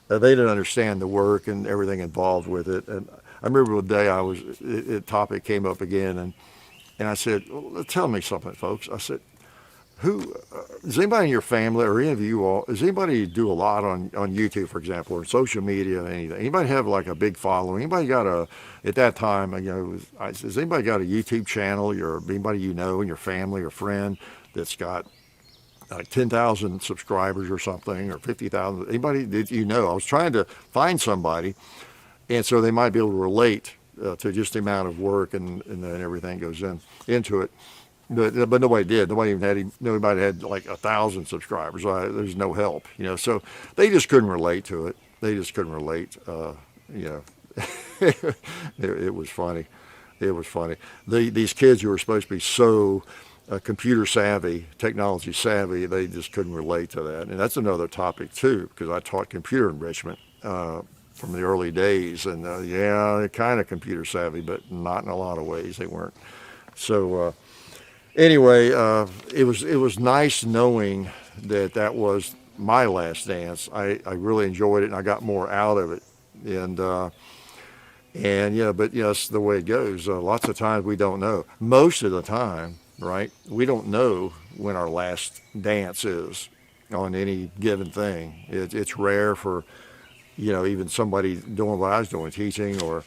They didn't understand the work and everything involved with it. And I remember the day the topic came up again, and I said, "Well, tell me something, folks." I said, "Who is anybody in your family or any of you all? Does anybody do a lot on YouTube, for example, or social media, anything? Anybody have like a big following? Anybody got at that time, you know, has anybody got a YouTube channel? Or anybody you know in your family or friend that's got like 10,000 subscribers or something, or 50,000? Anybody that you know?" I was trying to find somebody, and so they might be able to relate to just the amount of work and everything goes into it. But nobody did. Nobody had like 1,000 subscribers. So there's no help, you know. So they just couldn't relate to it. They just couldn't relate. You know, it was funny. It was funny. These kids who were supposed to be so computer savvy, technology savvy, they just couldn't relate to that. And that's another topic too, because I taught computer enrichment from the early days, and yeah, they're kind of computer savvy, but not in a lot of ways. They weren't. So. Anyway, it was nice knowing that was my last dance. I really enjoyed it, and I got more out of it. And yeah, but yes, the way it goes. Lots of times we don't know. Most of the time, right? We don't know when our last dance is on any given thing. It's rare for, you know, even somebody doing what I was doing, teaching, or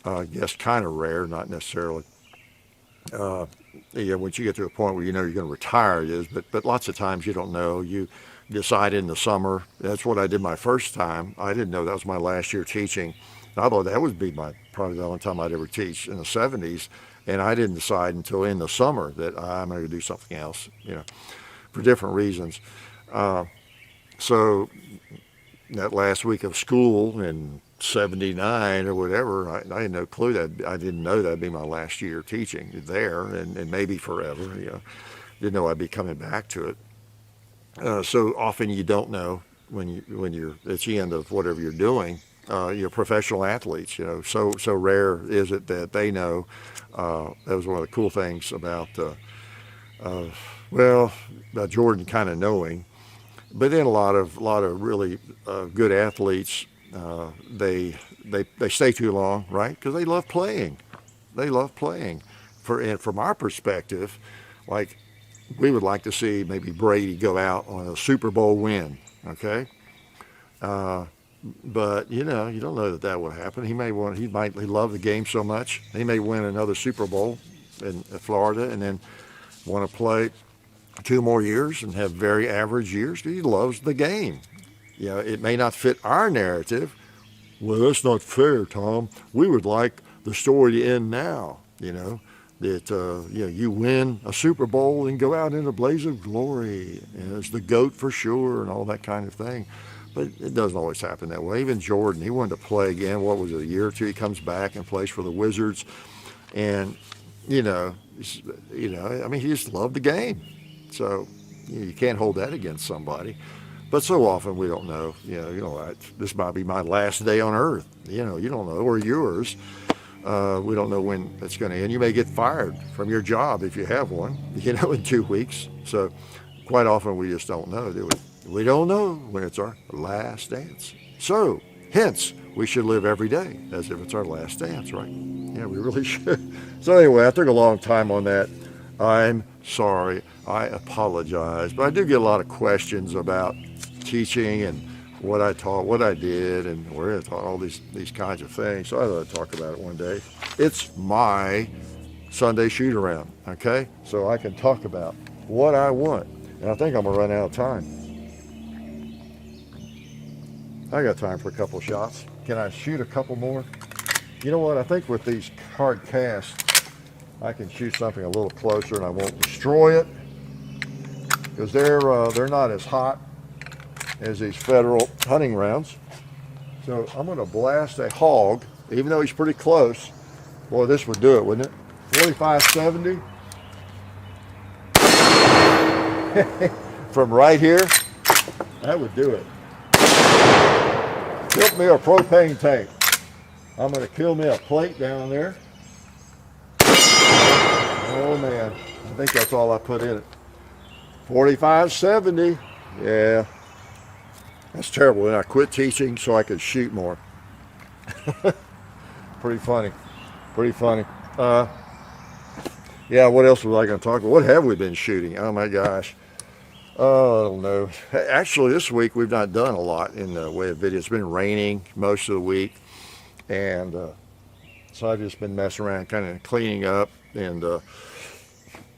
I guess kind of rare, not necessarily. Yeah, once you get to a point where you know you're going to retire, it is. But lots of times you don't know. You decide in the summer. That's what I did my first time. I didn't know that was my last year teaching. I thought that would be probably the only time I'd ever teach in the 70s, and I didn't decide until in the summer that I'm going to do something else. You know, for different reasons. So that last week of school in '79 or whatever, I had no clue that I didn't know that'd be my last year teaching there, and maybe forever. You know, didn't know I'd be coming back to it. So often you don't know when you're at the end of whatever you're doing. You're professional athletes. You know, so rare is it that they know. That was one of the cool things about about Jordan kind of knowing. But then a lot of really good athletes They stay too long, right? Because they love playing. They love playing. And from our perspective, like, we would like to see maybe Brady go out on a Super Bowl win, okay? But you don't know that will happen. He might love the game so much. He may win another Super Bowl in Florida and then want to play 2 more years and have very average years. He loves the game. It may not fit our narrative. Well, that's not fair, Tom. We would like the story to end now, that you win a Super Bowl and go out in a blaze of glory as the GOAT for sure and all that kind of thing. But it doesn't always happen that way. Even Jordan, he wanted to play again. What was it, a year or two? He comes back and plays for the Wizards. And, he just loved the game. So you can't hold that against somebody. But so often we don't know, this might be my last day on earth. You don't know, or yours. We don't know when it's going to end. You may get fired from your job if you have one, in 2 weeks. So quite often we just don't know, do we? We don't know when it's our last dance. So, hence, we should live every day as if it's our last dance, right? Yeah, we really should. So anyway, I took a long time on that. I'm sorry. I apologize. But I do get a lot of questions about teaching and what I taught, what I did, and where I taught, all these kinds of things. So I thought I'd talk about it one day. It's my Sunday shoot-around, okay? So I can talk about what I want. And I think I'm going to run out of time. I got time for a couple of shots. Can I shoot a couple more? You know what? I think with these hard casts, I can shoot something a little closer and I won't destroy it, because they're not as hot as these federal hunting rounds. So I'm going to blast a hog, even though he's pretty close. Boy, this would do it, wouldn't it? 45-70. From right here, that would do it. Built me a propane tank. I'm going to kill me a plate down there. Oh man, I think that's all I put in it. 45-70. Yeah. That's terrible. And I quit teaching so I could shoot more. Pretty funny. Yeah, what else was I going to talk about? What have we been shooting? Oh my gosh. Oh, I don't know. Actually, this week we've not done a lot in the way of video. It's been raining most of the week. And so I've just been messing around, kind of cleaning up and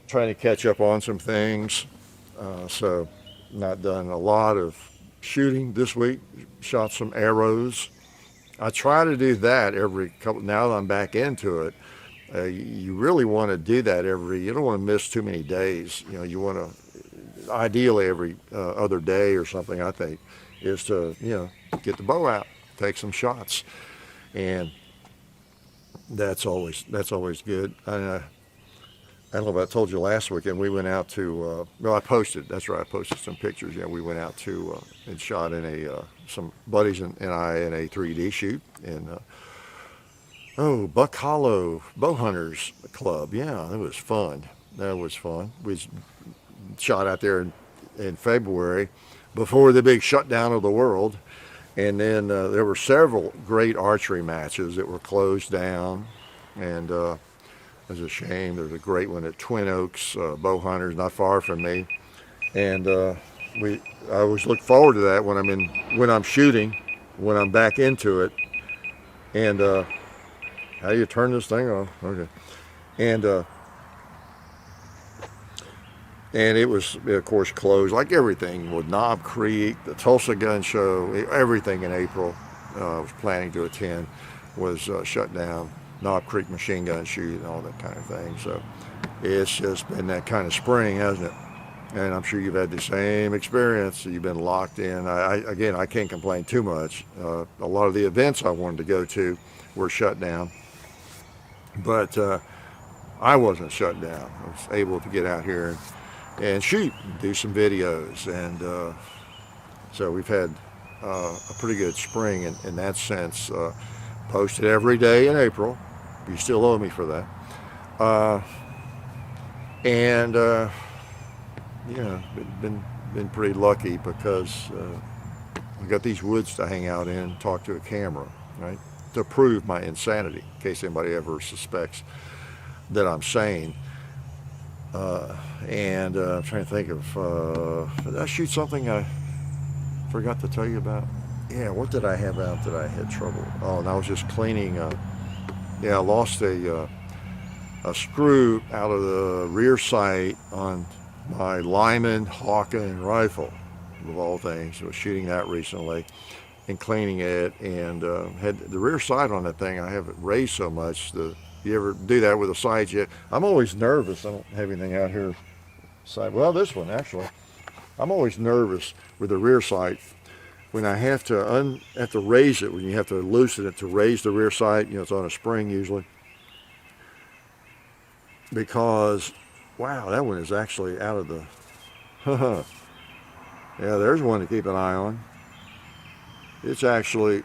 trying to catch up on some things. So not done a lot of shooting this week. Shot some arrows. I try to do that every couple. Now that I'm back into it, you really want to do that you don't want to miss too many days. You want to, ideally every other day or something, I think, is to, get the bow out, take some shots. And that's always good. I don't know if I told you last weekend, we went out to, I posted some pictures. Yeah, we went out to and shot in some buddies and I in a 3D shoot in Buck Hollow Bow Hunters Club. Yeah, it was fun. We shot out there in February before the big shutdown of the world. And then there were several great archery matches that were closed down. And it was a shame. There's a great one at Twin Oaks Bow Hunters, not far from me. And I always look forward to that when I'm shooting, when I'm back into it. And how do you turn this thing on? Okay. And it was, of course, closed, like everything, with Knob Creek, the Tulsa Gun Show, everything in April I was planning to attend was shut down. Knob Creek machine gun shoot and all that kind of thing. So it's just been that kind of spring, hasn't it? And I'm sure you've had the same experience. You've been locked in. I can't complain too much. A lot of the events I wanted to go to were shut down. But I wasn't shut down. I was able to get out here and shoot, and do some videos. And so we've had a pretty good spring in that sense. Posted every day in April. You still owe me for that. Been pretty lucky because I've got these woods to hang out in and talk to a camera, right? To prove my insanity, in case anybody ever suspects that I'm sane. I'm trying to think of, did I shoot something I forgot to tell you about? Yeah, what did I have out that I had trouble? Oh, and I was just cleaning, I lost a screw out of the rear sight on my Lyman Hawken rifle, of all things. I was shooting that recently and cleaning it, and had the rear sight on that thing. I have it raised so much. You ever do that with a sight? I'm always nervous. I don't have anything out here. Sight. Well, this one actually. I'm always nervous with the rear sight when I have to raise it. When you have to loosen it to raise the rear sight, it's on a spring usually. Because, wow, that one is actually out of the. Yeah, there's one to keep an eye on. It's actually,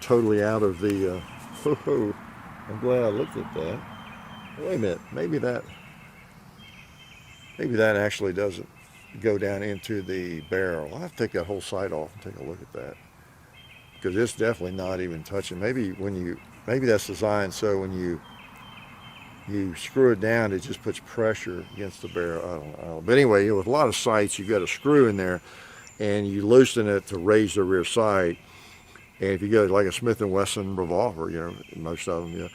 totally out of the. I'm glad I looked at that. Wait a minute, maybe that actually doesn't go down into the barrel. I'll have to take that whole sight off and take a look at that, because it's definitely not even touching. Maybe that's designed so when you screw it down, it just puts pressure against the barrel. I don't know. But anyway, with a lot of sights, you've got a screw in there, and you loosen it to raise the rear sight. And if you go like a Smith & Wesson revolver, most of them,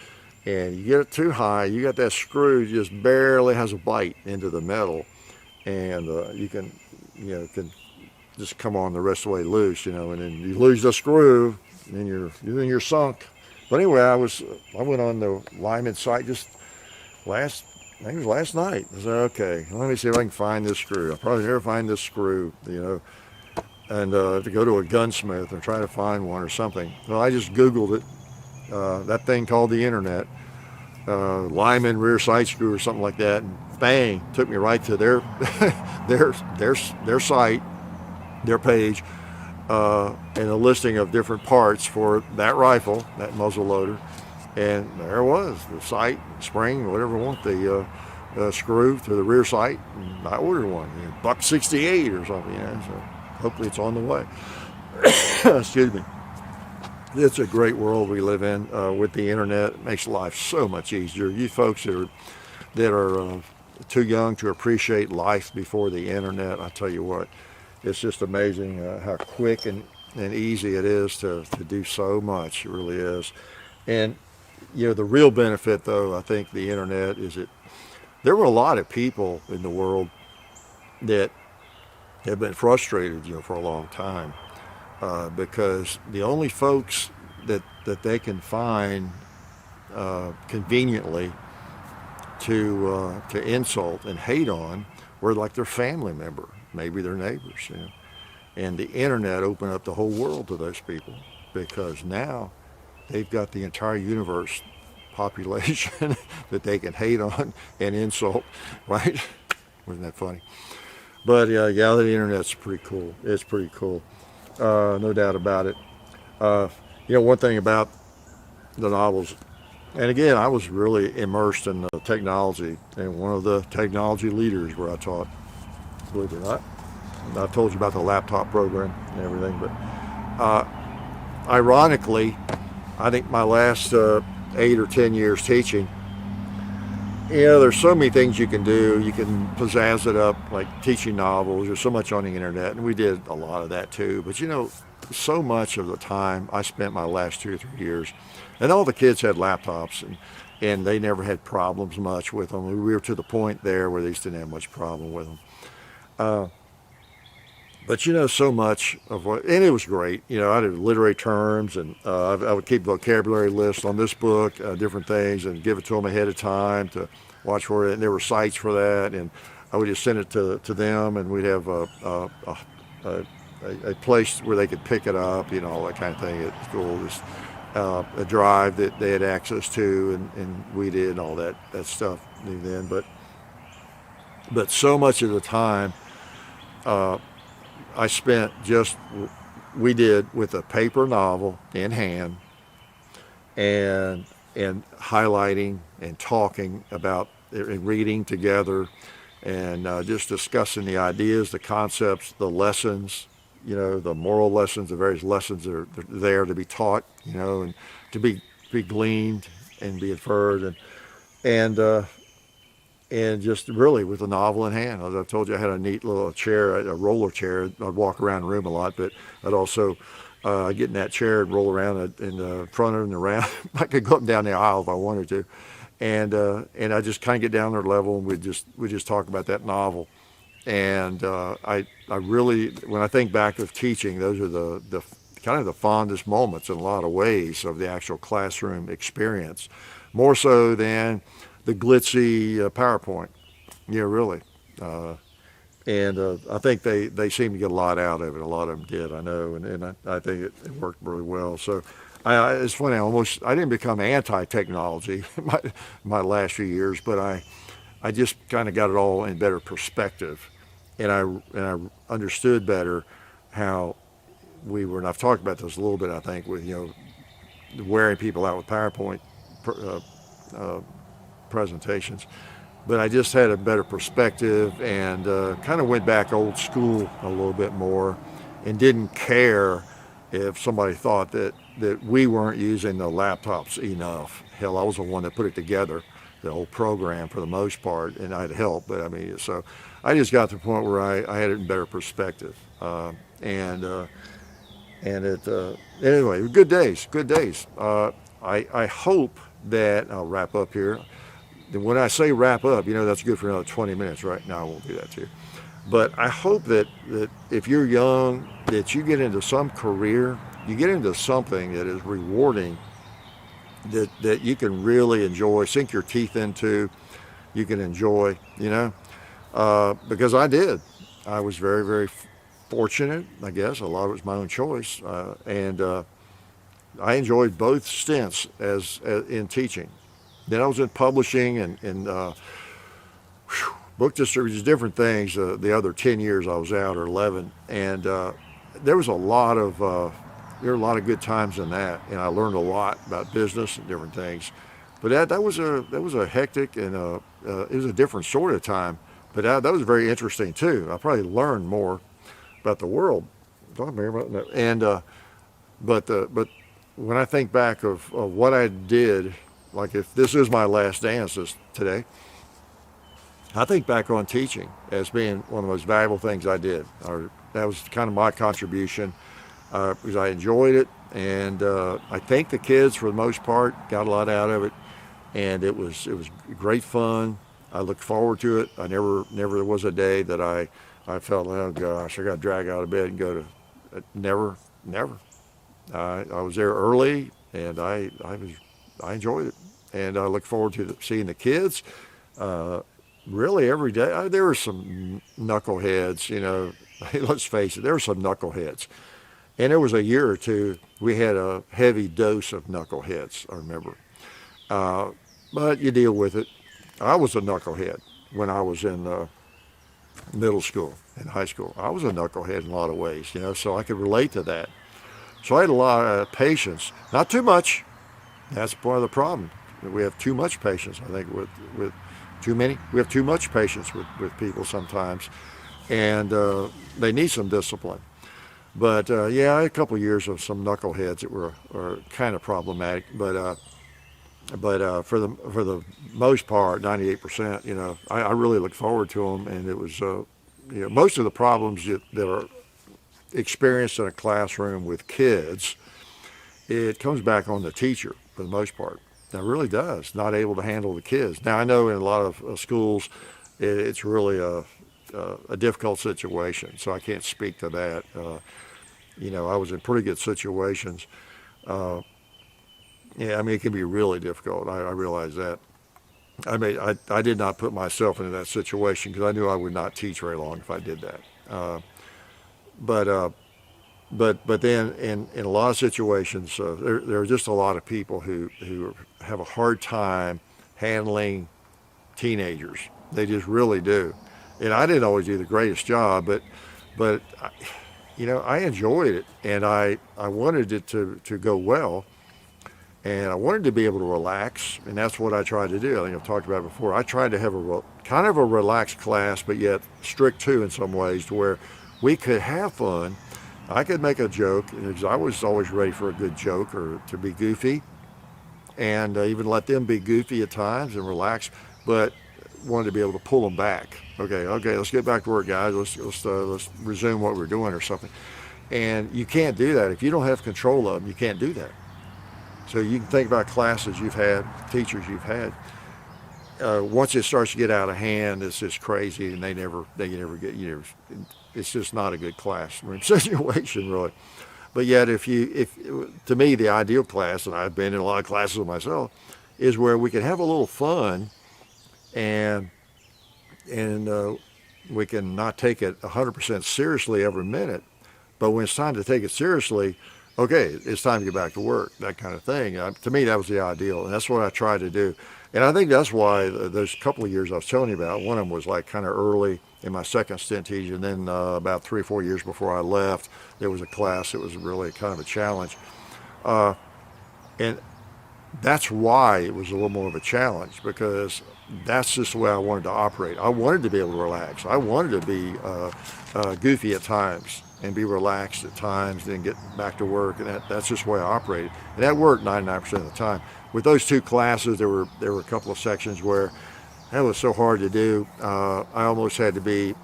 and you get it too high, you got that screw just barely has a bite into the metal, and you can just come on the rest of the way loose, and then you lose the screw, and you're sunk. But anyway, I went on the Lyman site just I think it was last night. I said, okay, let me see if I can find this screw. I'll probably never find this screw, and to go to a gunsmith or try to find one or something. Well, I just Googled it, that thing called the internet, Lyman rear sight screw or something like that, and bang, took me right to their site, their page, and a listing of different parts for that rifle, that muzzle loader. And there it was, the sight, spring, whatever you want, the screw to the rear sight. And I ordered one, $168 or something, so hopefully it's on the way. Excuse me. It's a great world we live in with the internet. It makes life so much easier. You folks that are too young to appreciate life before the internet, I tell you what, it's just amazing how quick and easy it is to do so much. It really is. And the real benefit, though, I think the internet is there were a lot of people in the world that have been frustrated, for a long time, because the only folks that they can find conveniently to insult and hate on were like their family member, maybe their neighbors, And the internet opened up the whole world to those people, because now they've got the entire universe population that they can hate on and insult, right? Wasn't that funny? But the internet's pretty cool. It's pretty cool, no doubt about it. One thing about the novels, and again, I was really immersed in the technology, and one of the technology leaders where I taught, believe it or not. And I've told you about the laptop program and everything, but ironically, I think my last 8 or 10 years teaching, there's so many things you can do. You can pizzazz it up, like teaching novels. There's so much on the internet, and we did a lot of that too. But so much of the time I spent my last 2 or 3 years, and all the kids had laptops, and they never had problems much with them. We were to the point there where they just didn't have much problem with them. But so much of what, and it was great. I did literary terms, and I would keep vocabulary lists on this book, different things, and give it to them ahead of time to watch for it. And there were sites for that, and I would just send it to them, and we'd have a place where they could pick it up, all that kind of thing at school. Just a drive that they had access to, and we did, and all that stuff then. But so much of the time, I spent we did with a paper novel in hand, and highlighting and talking about and reading together, and just discussing the ideas, the concepts, the lessons, the moral lessons, the various lessons that are there to be taught, and to be gleaned and be inferred, and and just really with a novel in hand. As I told you, I had a neat little chair, a roller chair. I'd walk around the room a lot, but I'd also get in that chair and roll around in the front and around. I could go up and down the aisle if I wanted to, and I just kind of get down their level, and we just talk about that novel. And I really, when I think back of teaching, those are the kind of the fondest moments in a lot of ways of the actual classroom experience, more so than the glitzy PowerPoint. Yeah, really. And I think they seem to get a lot out of it. A lot of them did, I know, and I think it worked really well. So it's funny, I didn't become anti-technology my last few years, but I just kind of got it all in better perspective, and I understood better how we were, and I've talked about this a little bit, I think, with wearing people out with PowerPoint presentations, but I just had a better perspective, and kind of went back old school a little bit more, and didn't care if somebody thought that we weren't using the laptops enough. Hell, I was the one that put it together, the whole program for the most part, and I'd help. But I mean, so I just got to the point where I had it in better perspective, and anyway, good days. I hope that I'll wrap up here. When I say wrap up, that's good for another 20 minutes, right? No, I won't do that to you. But I hope that if you're young, that you get into some career, you get into something that is rewarding, that you can really enjoy, sink your teeth into, you can enjoy, because I did. I was very, very fortunate, I guess. A lot of it was my own choice. And I enjoyed both stints as in teaching. Then I was in publishing and book distributors, different things. The other 10 years I was out, or 11, and there was a lot of good times in that, and I learned a lot about business and different things. But that was a hectic, and it was a different sort of time. But that was very interesting too. I probably learned more about the world. And but when I think back of what I did, like if this is my last dance today, I think back on teaching as being one of the most valuable things I did. That was kind of my contribution, because I enjoyed it, and I think the kids, for the most part, got a lot out of it, and it was great fun. I looked forward to it. Never there was a day that I felt, oh gosh, I got to drag out of bed and go to. Never. I was there early, and I enjoyed it, and I look forward to seeing the kids. Really every day. There were some knuckleheads, let's face it, there were some knuckleheads. And there was a year or two, we had a heavy dose of knuckleheads, I remember. But you deal with it. I was a knucklehead when I was in middle school and high school. I was a knucklehead in a lot of ways, so I could relate to that. So I had a lot of patience, not too much. That's part of the problem. We have too much patience, I think, with too many. We have too much patience with people sometimes, and they need some discipline. But I had a couple of years of some knuckleheads that were kind of problematic. But for the most part, 98%, I really look forward to them. And it was, most of the problems that are experienced in a classroom with kids, it comes back on the teacher for the most part. It really does. Not able to handle the kids. Now I know in a lot of schools, it's really a difficult situation, so I can't speak to that. I was in pretty good situations. It can be really difficult. I realize that. I did not put myself into that situation because I knew I would not teach very long if I did that. But then in a lot of situations, there are just a lot of people who have a hard time handling teenagers. They just really do. And I didn't always do the greatest job, but I enjoyed it, and I wanted it to go well, and I wanted to be able to relax, and that's what I tried to do. I think I've talked about it before. I tried to have kind of a relaxed class, but yet strict too in some ways, to where we could have fun, I could make a joke, because I was always ready for a good joke or to be goofy, and even let them be goofy at times and relax, but wanted to be able to pull them back. Okay, let's get back to work, guys. Let's resume what we're doing or something. And you can't do that if you don't have control of them. You can't do that. So you can think about classes you've had, teachers you've had. Once it starts to get out of hand, it's just crazy, and they never get, it's just not a good classroom situation, really. But yet, to me, the ideal class, and I've been in a lot of classes myself, is where we can have a little fun, and we can not take it 100% seriously every minute. But when it's time to take it seriously, okay, it's time to get back to work, that kind of thing. To me, that was the ideal, and that's what I tried to do. And I think that's why there's a couple of years I was telling you about. One of them was like kind of early in my second stint teaching, and then about 3 or 4 years before I left, there was a class that was really kind of a challenge. And that's why it was a little more of a challenge, because that's just the way I wanted to operate. I wanted to be able to relax. I wanted to be goofy at times and be relaxed at times, then get back to work, and that's just the way I operated. And that worked 99% of the time. With those two classes, there were a couple of sections where that was so hard to do. I almost had to be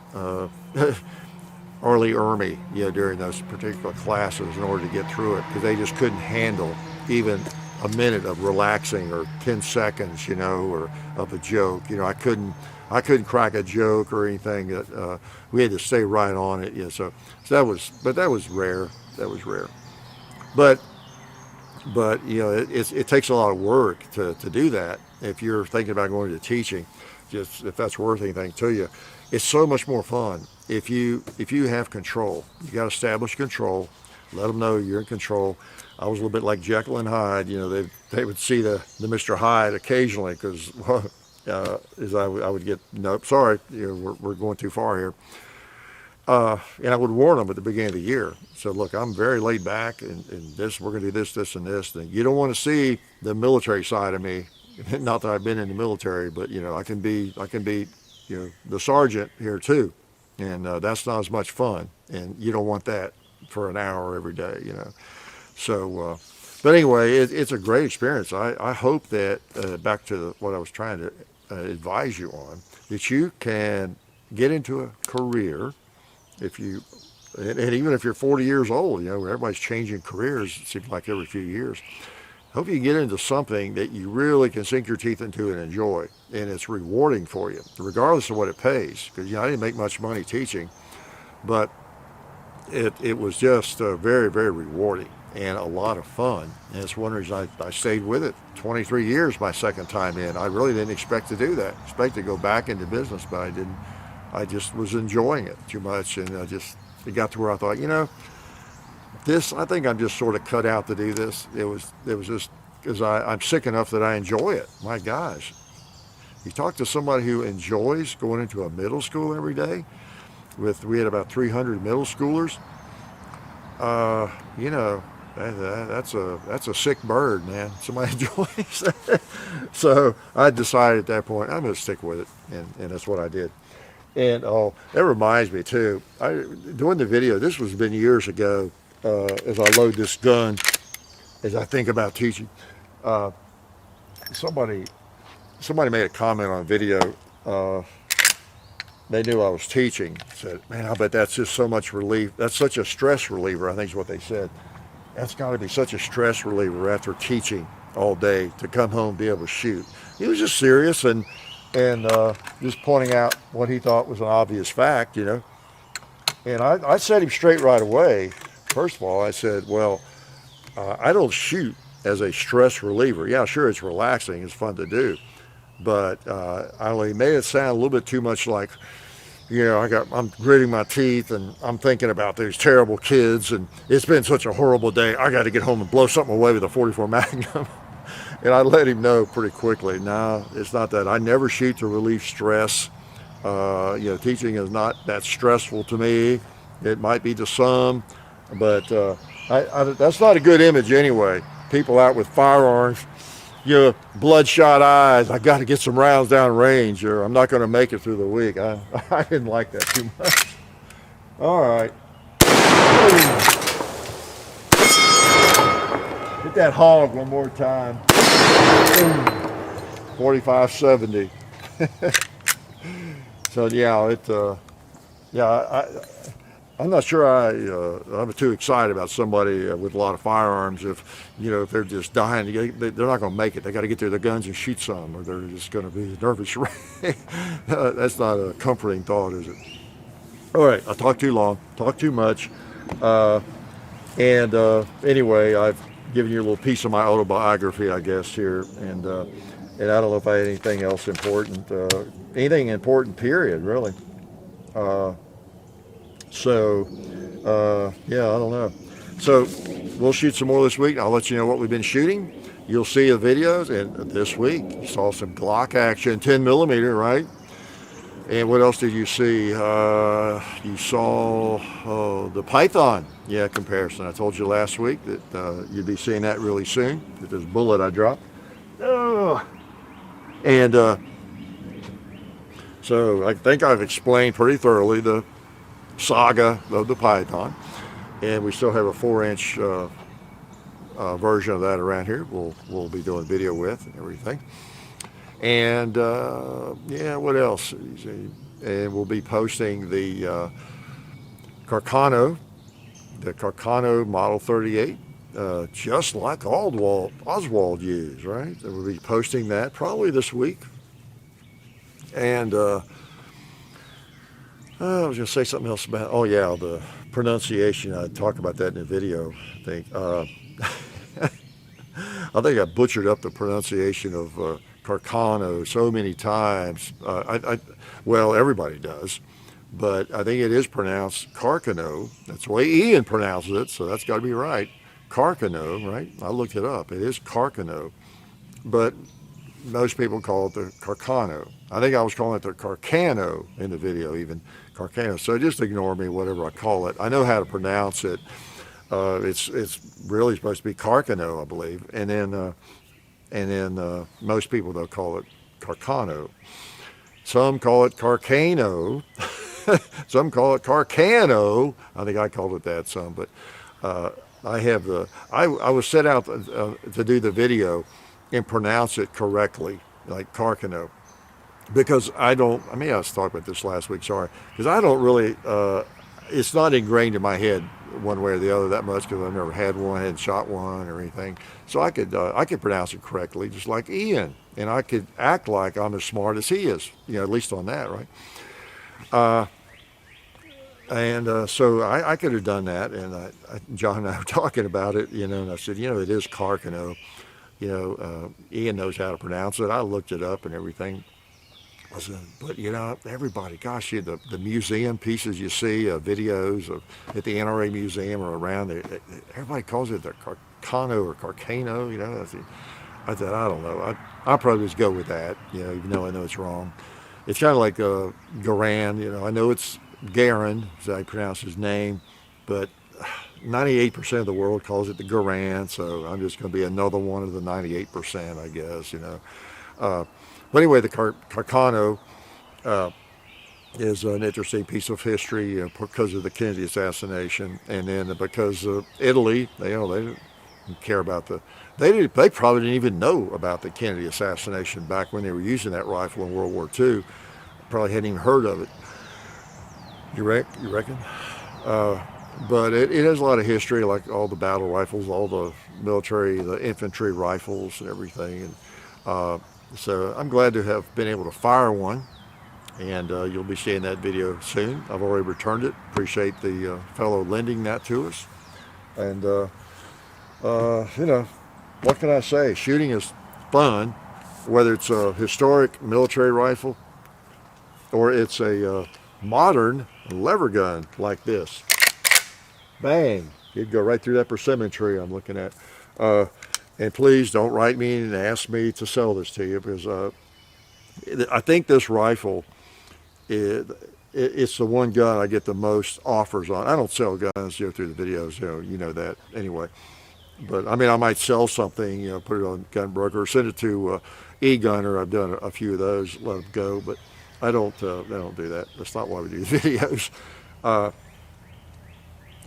Arlie Ermy, during those particular classes in order to get through it, because they just couldn't handle even a minute of relaxing or 10 seconds, or of a joke. I couldn't crack a joke or anything. That we had to stay right on it. So that was rare. That was rare. But it takes a lot of work to do that. If you're thinking about going to teaching, just if that's worth anything to you, it's so much more fun if you have control. You got to establish control. Let them know you're in control. I was a little bit like Jekyll and Hyde. They would see the Mr. Hyde occasionally, because as I would get, nope, sorry, we're going too far here. And I would warn them at the beginning of the year. So look, I'm very laid back, and this, we're going to do this, and this. And you don't want to see the military side of me. Not that I've been in the military, but I can be the sergeant here too, and that's not as much fun. And you don't want that for an hour every day, So, but anyway, it's a great experience. I hope that back to what I was trying to advise you on, that you can get into a career. And even if you're 40 years old, everybody's changing careers, it seems like every few years. Hope you get into something that you really can sink your teeth into and enjoy, and it's rewarding for you, regardless of what it pays. Because I didn't make much money teaching, but it was just very, very rewarding and a lot of fun. And it's one reason I stayed with it 23 years my second time in. I really didn't expect to do that. I expected to go back into business, but I didn't. I just was enjoying it too much, and it got to where I thought, I think I'm just sort of cut out to do this. It was just because I'm sick enough that I enjoy it. My gosh, you talk to somebody who enjoys going into a middle school every day. We had about 300 middle schoolers. That's a sick bird, man. Somebody enjoys that. So I decided at that point I'm going to stick with it, and that's what I did. And that reminds me too, doing the video, this was been years ago, as I load this gun, as I think about teaching, somebody made a comment on video. They knew I was teaching, said, man, I bet that's just so much relief. That's such a stress reliever, I think is what they said. That's got to be such a stress reliever after teaching all day to come home and be able to shoot. He was just serious and just pointing out what he thought was an obvious fact, And I set him straight right away. First of all, I said, well, I don't shoot as a stress reliever. Yeah, sure, it's relaxing, it's fun to do. But I only made it sound a little bit too much like, I'm gritting my teeth and I'm thinking about these terrible kids, and it's been such a horrible day. I got to get home and blow something away with a 44 Magnum. And I let him know pretty quickly, no, it's not that. I never shoot to relieve stress. Teaching is not that stressful to me. It might be to some, but that's not a good image anyway. People out with firearms, bloodshot eyes. I got to get some rounds down range, or I'm not going to make it through the week. I didn't like that too much. All right. that hog one more time. 45-70. So yeah, I'm not sure I'm too excited about somebody with a lot of firearms if they're just dying. They're not going to make it. They got to get to their guns and shoot some, or they're just going to be nervous. That's not a comforting thought, is it? All right, I talked too long, talked too much, anyway, I've given you a little piece of my autobiography, I guess, here, and I don't know if I had anything else important, anything important, period, really. Yeah, I don't know. So we'll shoot some more this week. I'll let you know what we've been shooting. You'll see the videos, and this week you saw some Glock action, 10mm, right? And what else did you see? You saw the Python, comparison. I told you last week that you'd be seeing that really soon, with this bullet I dropped. So I think I've explained pretty thoroughly the saga of the Python, and we still have a 4-inch version of that around here. We'll be doing video with and everything. And what else? And we'll be posting the Carcano Model 38, just like Oswald used, right? So we'll be posting that probably this week. And I was going to say something else about, the pronunciation. I talked about that in the video, I think. I think I butchered up the pronunciation of Carcano so many times. Well, everybody does, but I think it is pronounced Carcano. That's the way Ian pronounces it, so that's got to be right. Carcano, right? I looked it up. It is Carcano, but most people call it the Carcano. I think I was calling it the Carcano in the video, even Carcano. So just ignore me, whatever I call it. I know how to pronounce it. It's really supposed to be Carcano, I believe, and then most people they'll call it Carcano. Some call it Carcano. Some call it Carcano. I think I called it that some, but I was set out to do the video and pronounce it correctly, like Carcano, because I was talking about this last week, sorry, because I don't really, it's not ingrained in my head one way or the other that much, because I've never had one, hadn't shot one or anything. So I could pronounce it correctly, just like Ian, and I could act like I'm as smart as he is, at least on that, right? So I could have done that, and John and I were talking about it, and I said, it is Carcano. Ian knows how to pronounce it. I looked it up and everything. I said, but everybody, gosh, the museum pieces you see, videos at the NRA museum or around there, everybody calls it the Carcano or Carcano. I said, I don't know. I'll probably just go with that. Even though I know it's wrong. It's kind of like Garan. I know it's Garan, as I pronounce his name, but 98% of the world calls it the Garan, so I'm just going to be another one of the 98%, I guess, But anyway, the Carcano is an interesting piece of history because of the Kennedy assassination, and then because of Italy, they didn't care about they probably didn't even know about the Kennedy assassination back when they were using that rifle in World War II. Probably hadn't even heard of it. You reckon? But it has a lot of history, like all the battle rifles, all the military, the infantry rifles and everything. And so I'm glad to have been able to fire one, and you'll be seeing that video soon. I've already returned it. Appreciate the fellow lending that to us. And, what can I say? Shooting is fun, whether it's a historic military rifle or it's a modern lever gun like this. Bang! You'd go right through that persimmon tree I'm looking at. And please don't write me and ask me to sell this to you, because I think this rifle, it's the one gun I get the most offers on. I don't sell guns through the videos, you know that anyway. But I might sell something, put it on Gunbroker, or send it to eGunner. I've done a few of those, let them go, but I don't do that. That's not why we do the videos.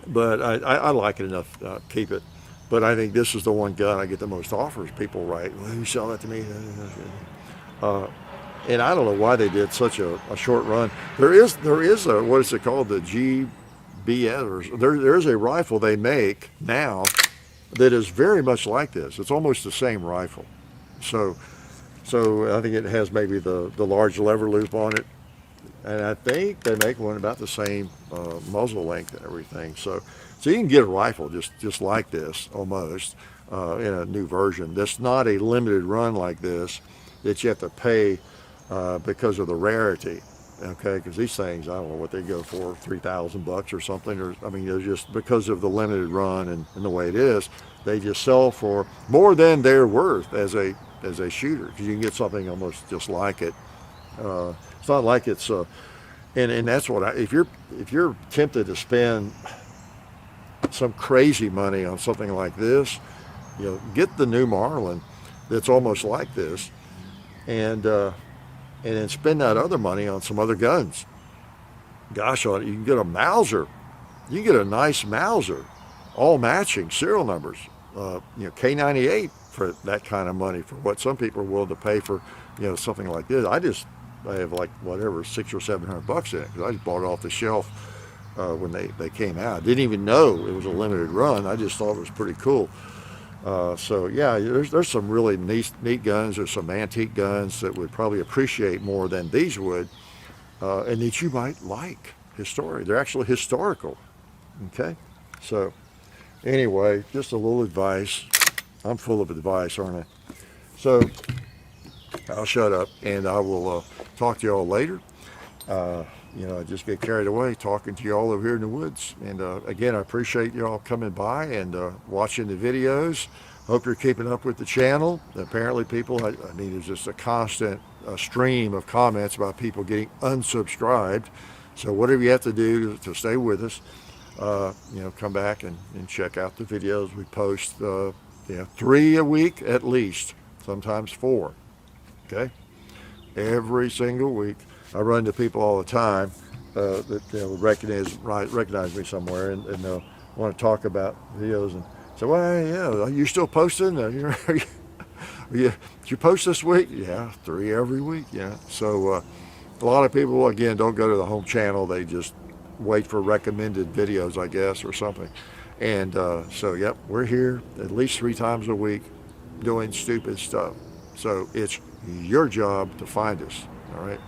But I like it enough, keep it. But I think this is the one gun I get the most offers. People write, well, you sell that to me? And I don't know why they did such a short run. There is a, what is it called, the GBS, or there is a rifle they make now that is very much like this. It's almost the same rifle. So I think it has maybe the large lever loop on it, and I think they make one about the same muzzle length and everything. So you can get a rifle just like this almost in a new version. That's not a limited run like this that you have to pay because of the rarity. Okay, because these things, I don't know what they go for, $3,000 or something, or I mean, they're just because of the limited run and the way it is, they just sell for more than they're worth as a shooter, because you can get something almost just like it. It's not like it's and that's what if you're tempted to spend some crazy money on something like this, get the new Marlin that's almost like this, and then spend that other money on some other guns. Gosh, you can get a Mauser. You can get a nice Mauser, all matching serial numbers. K98 for that kind of money, for what some people are willing to pay for, something like this. I have like whatever, $600 or $700 in it, because I just bought it off the shelf when they came out. Didn't even know it was a limited run. I just thought it was pretty cool. So yeah, there's some really neat guns. There's some antique guns that would probably appreciate more than these would, and that you might like. They're actually historical. Okay, so anyway, just a little advice. I'm full of advice, aren't I? So I'll shut up, and I will talk to y'all later. I just get carried away talking to y'all over here in the woods. And again, I appreciate y'all coming by and watching the videos. Hope you're keeping up with the channel. Apparently people, there's just a constant stream of comments about people getting unsubscribed. So whatever you have to do to stay with us, come back and check out the videos. We post 3 a week at least, sometimes 4. Okay, every single week. I run into people all the time that recognize me somewhere and want to talk about videos and say, well, yeah, are you still posting? Did you post this week? Yeah, 3 every week. Yeah. So a lot of people, again, don't go to the home channel. They just wait for recommended videos, I guess, or something. And so, yep, we're here at least 3 times a week doing stupid stuff. So it's your job to find us, all right?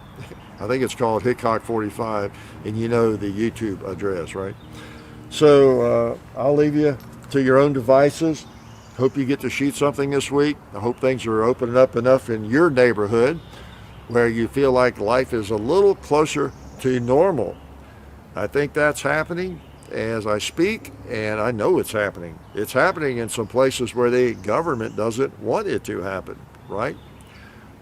I think it's called Hickok 45, and you know the YouTube address, right? So I'll leave you to your own devices. Hope you get to shoot something this week. I hope things are opening up enough in your neighborhood where you feel like life is a little closer to normal. I think that's happening as I speak, and I know it's happening. It's happening in some places where the government doesn't want it to happen, right?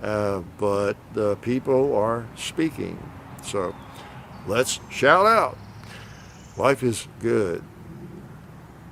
But the people are speaking. So let's shout out. Life is good.